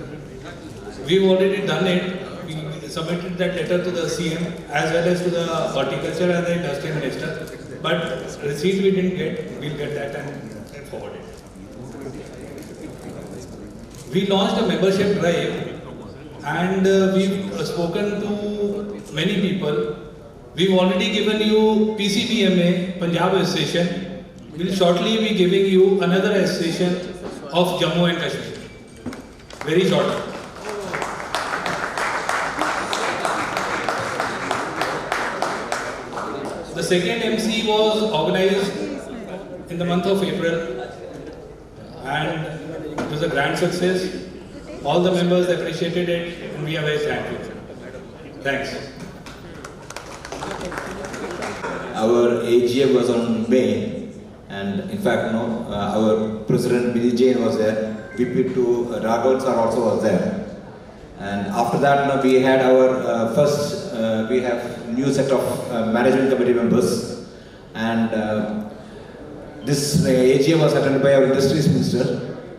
We've already done it. We submitted that letter to the CM as well as to the Horticulture and the Industry Minister. But receipt we didn't get. We'll get that and forward it. We launched a membership drive and we've spoken to many people. We've already given you PCBMA, Punjab Association. We'll shortly be giving you another association of Jammu and Kashmir. Very shortly. The second MC was organized in the month of April and it was a grand success. All the members appreciated it and we are very thankful. Thanks. Our AGM was on May. And in fact, our President Billy Jain was there, VP2 Raghav sir also was there. And after that, we had our we have new set of management committee members. And this AGM was attended by our Industries Minister.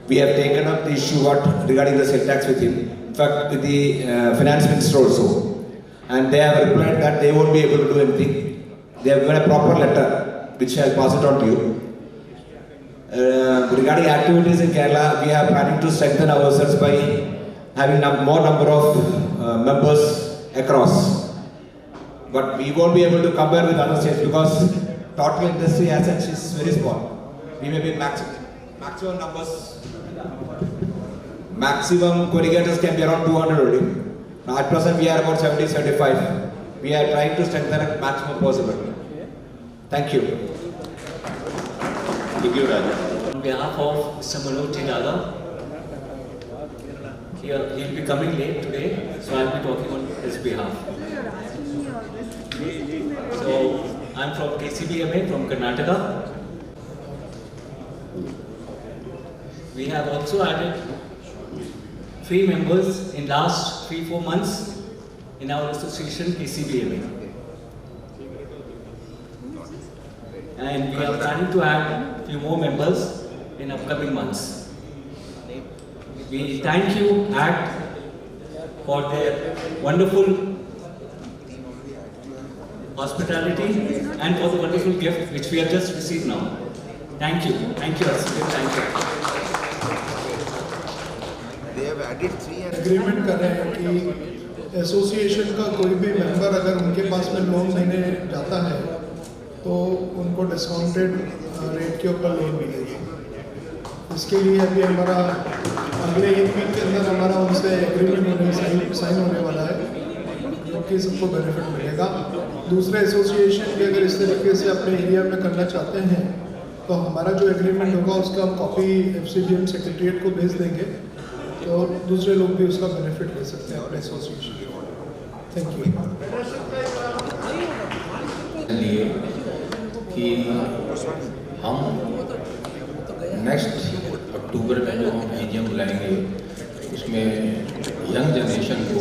We have taken up the issue regarding the sales tax with him. In fact, with the Finance Minister also. And they have replied that they won't be able to do anything. They have given a proper letter, which I'll pass it on to you. Regarding activities in Kerala, we are planning to strengthen ourselves by having more number of members across. But we won't be able to compare with other states because total industry as such is very small. We may be maximum numbers. Maximum corrugators can be around 200 only. Now at present we are about 70, 75. We are trying to strengthen as maximum possible. Thank you. Thank you, Raja. On behalf of Mr. Manoj Dada, he'll be coming late today, so I'll be talking on his behalf. So, I'm from KCBMA from Karnataka. We have also added 3 members in last 3-4 months in our association KCBMA. And we are planning to add a few more members in upcoming months. We thank you, ACT, for their wonderful hospitality and for the wonderful gift which we have just received now. Thank you. Thank you, thank you. They have added 3 and agreement कर रहे हैं कि association का कोई भी member अगर उनके पास में लोन लेने जाता है तो उनको डिस्काउंटेड रेट के ऊपर लोन मिलेगी। इसके लिए अभी हमारा अगले 1 वीक के अंदर हमारा उनसे एग्रीमेंट साइन होने वाला है जो कि सबको बेनिफिट मिलेगा। दूसरे एसोसिएशन भी अगर इस तरीके से अपने एरिया में करना चाहते हैं तो हमारा जो एग्रीमेंट होगा उसका हम कॉपी FCBM सेक्रेटरीट को भेज देंगे तो दूसरे लोग भी उसका बेनिफिट ले सकते हैं अपने एसोसिएशन के। Thank you. लिए कि हम नेक्स्ट अक्टूबर में जो हम AGM बुलाएंगे उसमें यंग जनरेशन को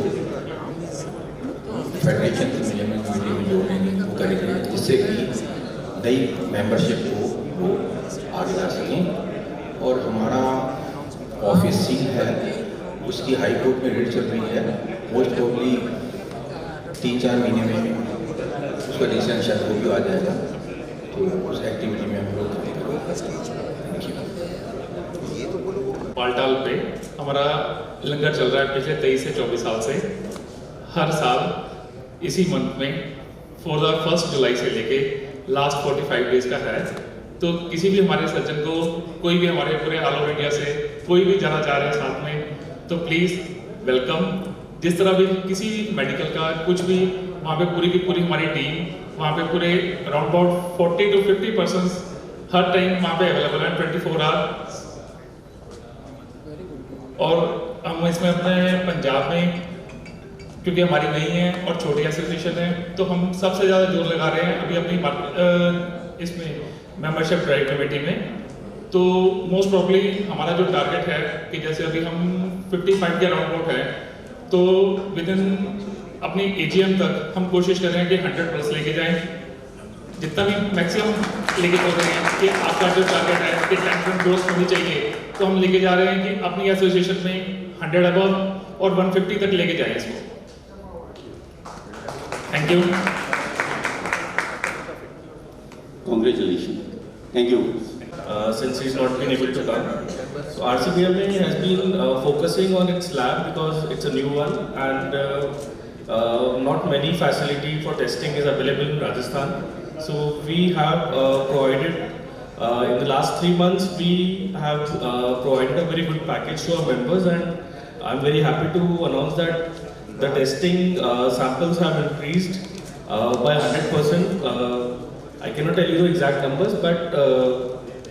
फेडरेशन की मैनेजमेंट कमेटी में जोड़ेंगे, वो करेंगे जिससे कि नई मेंबरशिप को वो आगे ला सकें। और हमारा ऑफिस सील है उसकी हाई कोर्ट में रेट चल रही है, मोस्ट प्रोबेबली 3-4 महीने में उसका डिसीजन शायद वो भी आ जाएगा, तो उस एक्टिविटी में हम लोग करेंगे। Thank you. बालटाल पे हमारा लंगर चल रहा है पिछले 23 से 24 साल से। हर साल इसी मंथ में फॉर द 1 जुलाई से लेके लास्ट 45 डेज का है। तो किसी भी हमारे सज्जन को, कोई भी हमारे पूरे ऑल ओवर इंडिया से कोई भी जाना चाह रहे हैं साथ में, तो प्लीज़ वेलकम। जिस तरह भी किसी मेडिकल का कुछ भी, वहाँ पे पूरी की पूरी हमारी टीम, वहाँ पे पूरे around about 40 to 50% her time वहाँ पे अवेलेबल है 24 आवर। और हम इसमें अपने पंजाब में, क्योंकि हमारी नहीं है और छोटी एसोसिएशन है, तो हम सबसे ज़्यादा जोर लगा रहे हैं अभी अपनी इसमें मेंबरशिप ड्राइव कमेटी में। तो मोस्ट प्रॉब्ली हमारा जो टारगेट है कि जैसे अभी हम 55 के अराउंड अबाउट है, तो विद इन अपनी AGM तक हम कोशिश कर रहे हैं कि 100+ लेके जाएं। जितना भी मैक्सिमम लेके चल रहे हैं कि आपका जो टारगेट है कि 10% ग्रोथ होनी चाहिए, तो हम लेके जा रहे हैं कि अपनी एसोसिएशन में 100 अबव और 150 तक लेके जाएं इसको। Thank you. Congratulations. Thank you. Since he's not been able to come. So RCBM has been focusing on its lab because it's a new one, and not many facility for testing is available in Rajasthan. So we have provided, in the last 3 months, we have provided a very good package to our members, and I'm very happy to announce that the testing samples have increased by 100%. I cannot tell you the exact numbers, but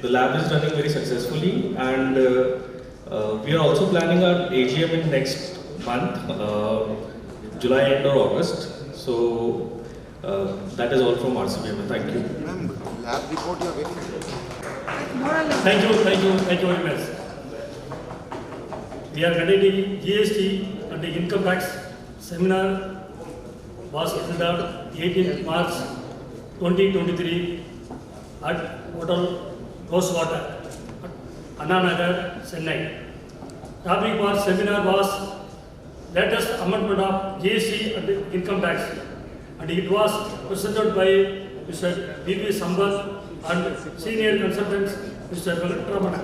the lab is running very successfully, and we are also planning our AGM in next month, July end or August. So that is all from RCBM. Thank you. Lab report you are getting. Thank you very much. We are conducting GST and the income tax seminar was held on 18th March 2023 at Hotel Rosewater, Anna Nagar, Chennai. Topic for seminar was latest amendment of GST and income tax, and it was presented by Mr. B.B. Sambath and senior consultants Mr. Venkatramana.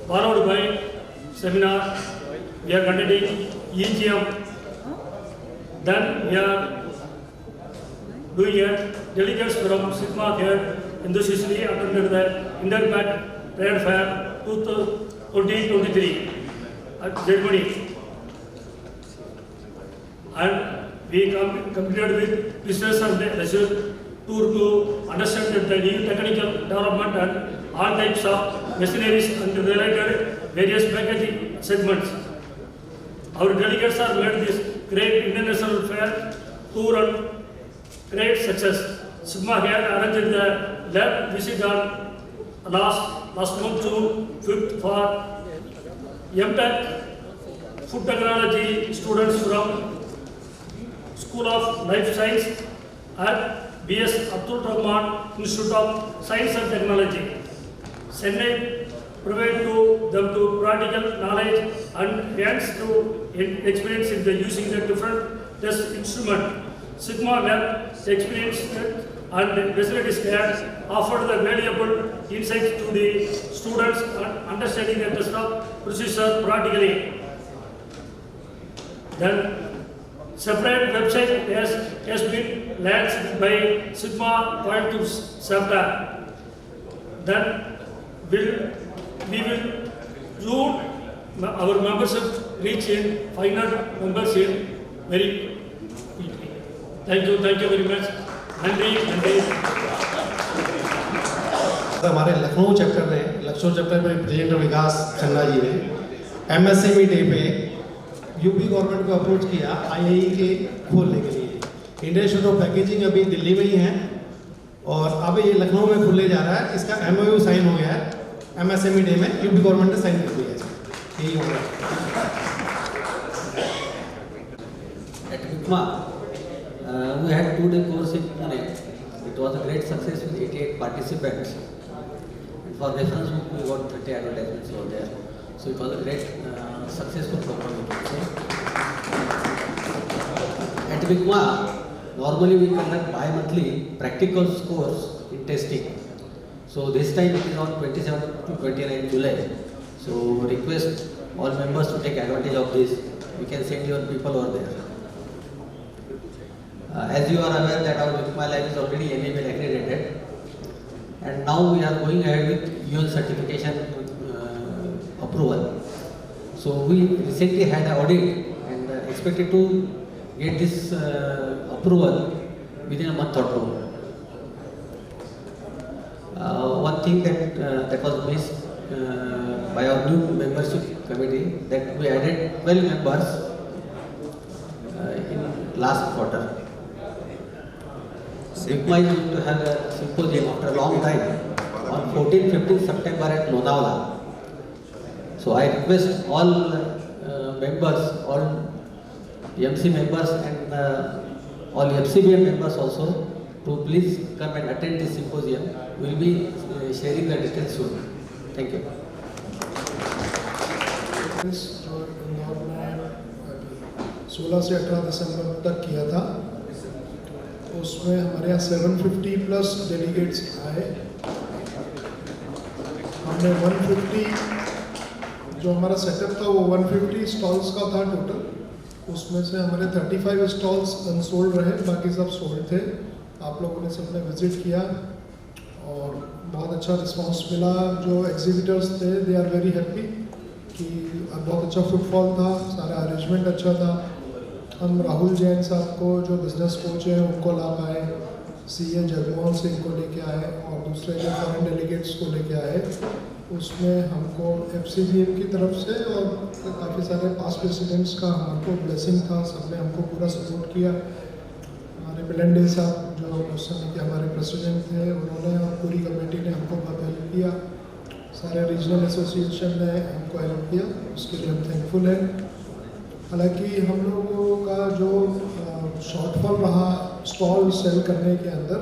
Followed by seminar, we are conducting EGM. Then we are doing a delegates from Sigma here enthusiastically attended the Interbat Trade Fair 2023 at Germany, and we completed with business and leisure tour to understand the new technical development and all types of machineries and related various packaging segments. Our delegates are led this great international fair tour and great success. Sigma here arranged the lab visit on last month June 5th for MTech food technology students from School of Life Science at BS Abdul Rahman Institute of Science and Technology. Chennai provide to them to practical knowledge and hands to experience in the using the different test instrument. Sigma lab experience and facilities can offer the valuable insights to the students and understanding the test of procedure practically. Then separate website has been launched by Sigma Point chapter. Then we will June our membership reach in 500 members in very quickly. Thank you very much. Nandi हमारे Lucknow chapter में president विकास खन्ना जी ने MSME day पे UP government को approach किया IIE के खोलने के लिए। इंडियन इंस्टीट्यूट ऑफ पैकेजिंग अभी दिल्ली में ही है और अब ये लखनऊ में खुलने जा रहा है। इसका MOU साइन हो गया है, MSME डे में यूपी गवर्नमेंट ने साइन कर दिया है। यही होगा। We had 2-day course in Pune. It was a great success with 88 participants. And for reference book, we got 30 advertisements over there. So it was a great successful program, we can say. At BICMA, normally we conduct bi-monthly practical course in testing. So this time it is on 27 to 29 July. So request all members to take advantage of this. You can send your people over there. As you are aware that our Meeting Live is already NABL accredited, and now we are going ahead with UN certification approval. So we recently had an audit and expected to get this approval within a month or two. One thing that was missed by our new membership committee, that we added 12 members in last quarter. SIGMA is going to have a symposium after a long time on 14-15 September at Lonavala. So I request all members, all MC members and all FCBM members also to please come and attend this symposium. We will be sharing the details soon. Thank you. जो इंदौर में 16 से 18 दिसंबर तक किया था, उसमें हमारे यहाँ 750 plus delegates आए। हमने 150 जो हमारा सेटअप था वो 150 स्टॉल्स का था टोटल, उसमें से हमारे 35 स्टॉल्स अनसोल्ड रहे, बाकी सब सोल्ड थे। आप लोगों ने सबने विजिट किया और बहुत अच्छा रिस्पांस मिला। जो एग्जीबिटर्स थे दे आर वेरी हैप्पी कि बहुत अच्छा फुटफॉल था, सारा अरेंजमेंट अच्छा था। हम राहुल जैन साहब को जो बिजनेस कोच हैं उनको ला पाए, CA जगमोहन सिंह को लेके आए और दूसरे जो फॉरेन डेलीगेट्स को लेके आए। उसमें हमको FCBM की तरफ से और काफ़ी सारे पास्ट प्रेसिडेंट्स का हमको ब्लेसिंग था, सबने हमको पूरा सपोर्ट किया। हमारे बिलंडे साहब जो उस समय के हमारे प्रेसिडेंट थे, उन्होंने और पूरी कमेटी ने हमको बहुत हेल्प किया। सारे रीजनल एसोसिएशन ने हमको हेल्प किया, उसके लिए हम थैंकफुल हैं। हालांकि हम लोगों का जो शॉर्टफॉल रहा स्टॉल सेल करने के अंदर,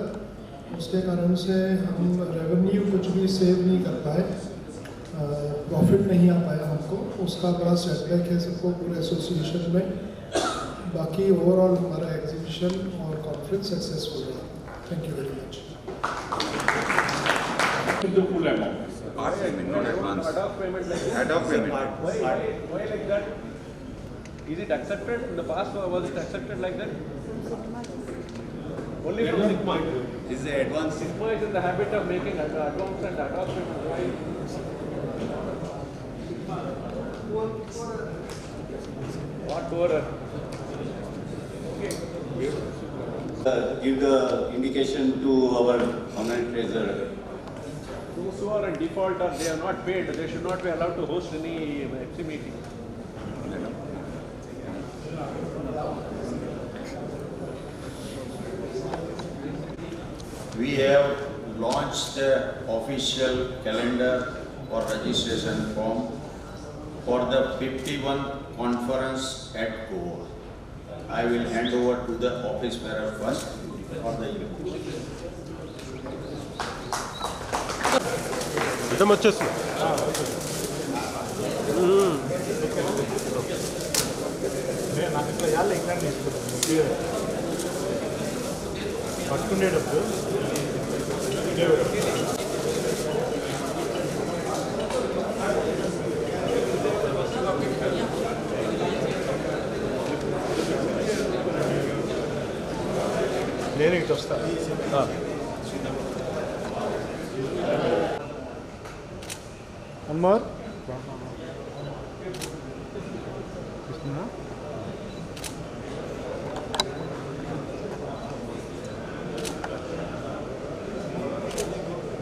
उसके कारण से हम रेवेन्यू कुछ भी सेव नहीं कर पाए, प्रॉफिट नहीं आ पाया हमको, उसका बड़ा सेटबैक है सबको पूरे एसोसिएशन में। बाकी ओवरऑल हमारा एग्जीबिशन और कॉन्फ्रेंस सक्सेसफुल रहा। Thank you very much. The full amount. Part payment, not advance. Ad hoc payment like this. Ad hoc payment. Why like that? Is it accepted? In the past, was it accepted like that? Only from SIGMA. Is the advance? SIGMA is in the habit of making advance and ad hoc payment. Why? What order? Okay. Give the indication to our permanent treasurer. Those who are in default or they are not paid, they should not be allowed to host any FC meeting. We have launched the official calendar or registration form for the 51 conference at Goa. I will hand over to the office bearer first for the event. Come on, just. పట్టుకునేటప్పుడు నేను ఇటు వస్తా. One more.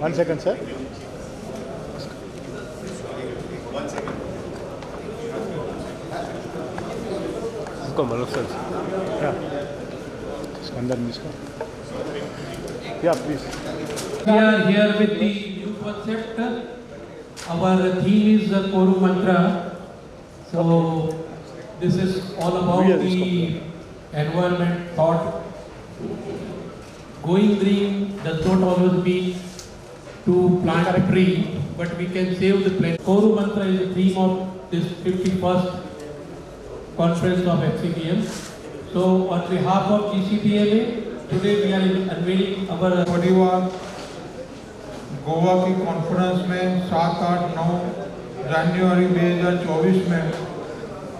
One second, sir. 1 second. Come on, sir. Yeah. Skandar, misko. Yeah, please. We are here with the new concept. Our theme is the Koru Mantra. So this is all about the environment thought. Going green does not always mean to plant a tree, but we can save the planet. Koru Mantra is the theme of this 51st conference of FCBM. So on behalf of GCPMA, today we are unveiling our what you are Goa की conference में 7, 8, 9 जनवरी 2024 में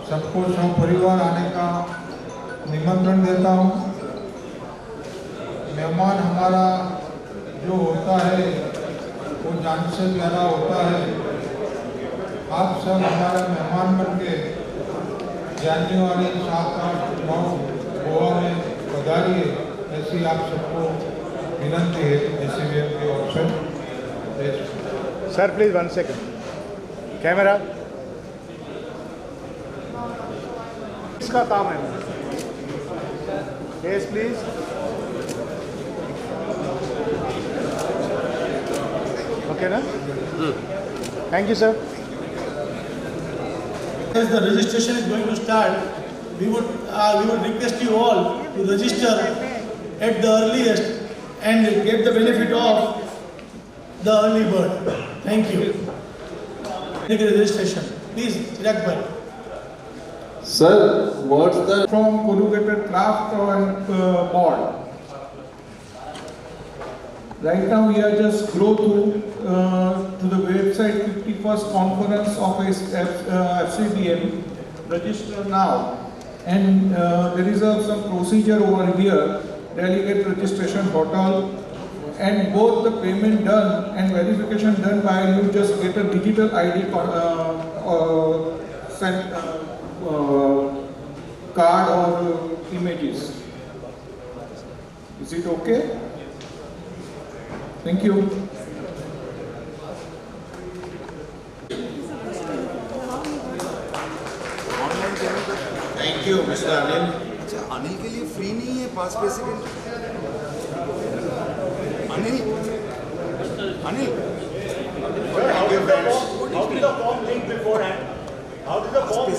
सबको सपरिवार आने का निमंत्रण देता हूँ। मेहमान हमारा जो होता है वो जान से प्यारा होता है। आप सब हमारे मेहमान बन के जनवरी 7, 8, 9 गोवा में पधारिए, ऐसी आप सबको विनंती है ACBM की ओर से। सर प्लीज 1 सेकंड, कैमरा इसका काम है। Yes please. ओके ना, thank you sir. As the registration is going to start, we would request you all to register at the earliest and get the benefit of the early bird. Thank you. Make a registration, please. Chirag bhai. Sir, what's the from corrugated craft and board? Right now we are just go to the website 51st conference of FCBM. Register now, and there is some procedure over here. Delegate registration hotel, and both the payment done and verification done by you. Just get a digital ID card or images. Is it okay? Thank you. Thank you, Mr. Anil. अच्छा, अनिल के लिए free नहीं है पास basically? Anil Anil How did the form link beforehand? How did the form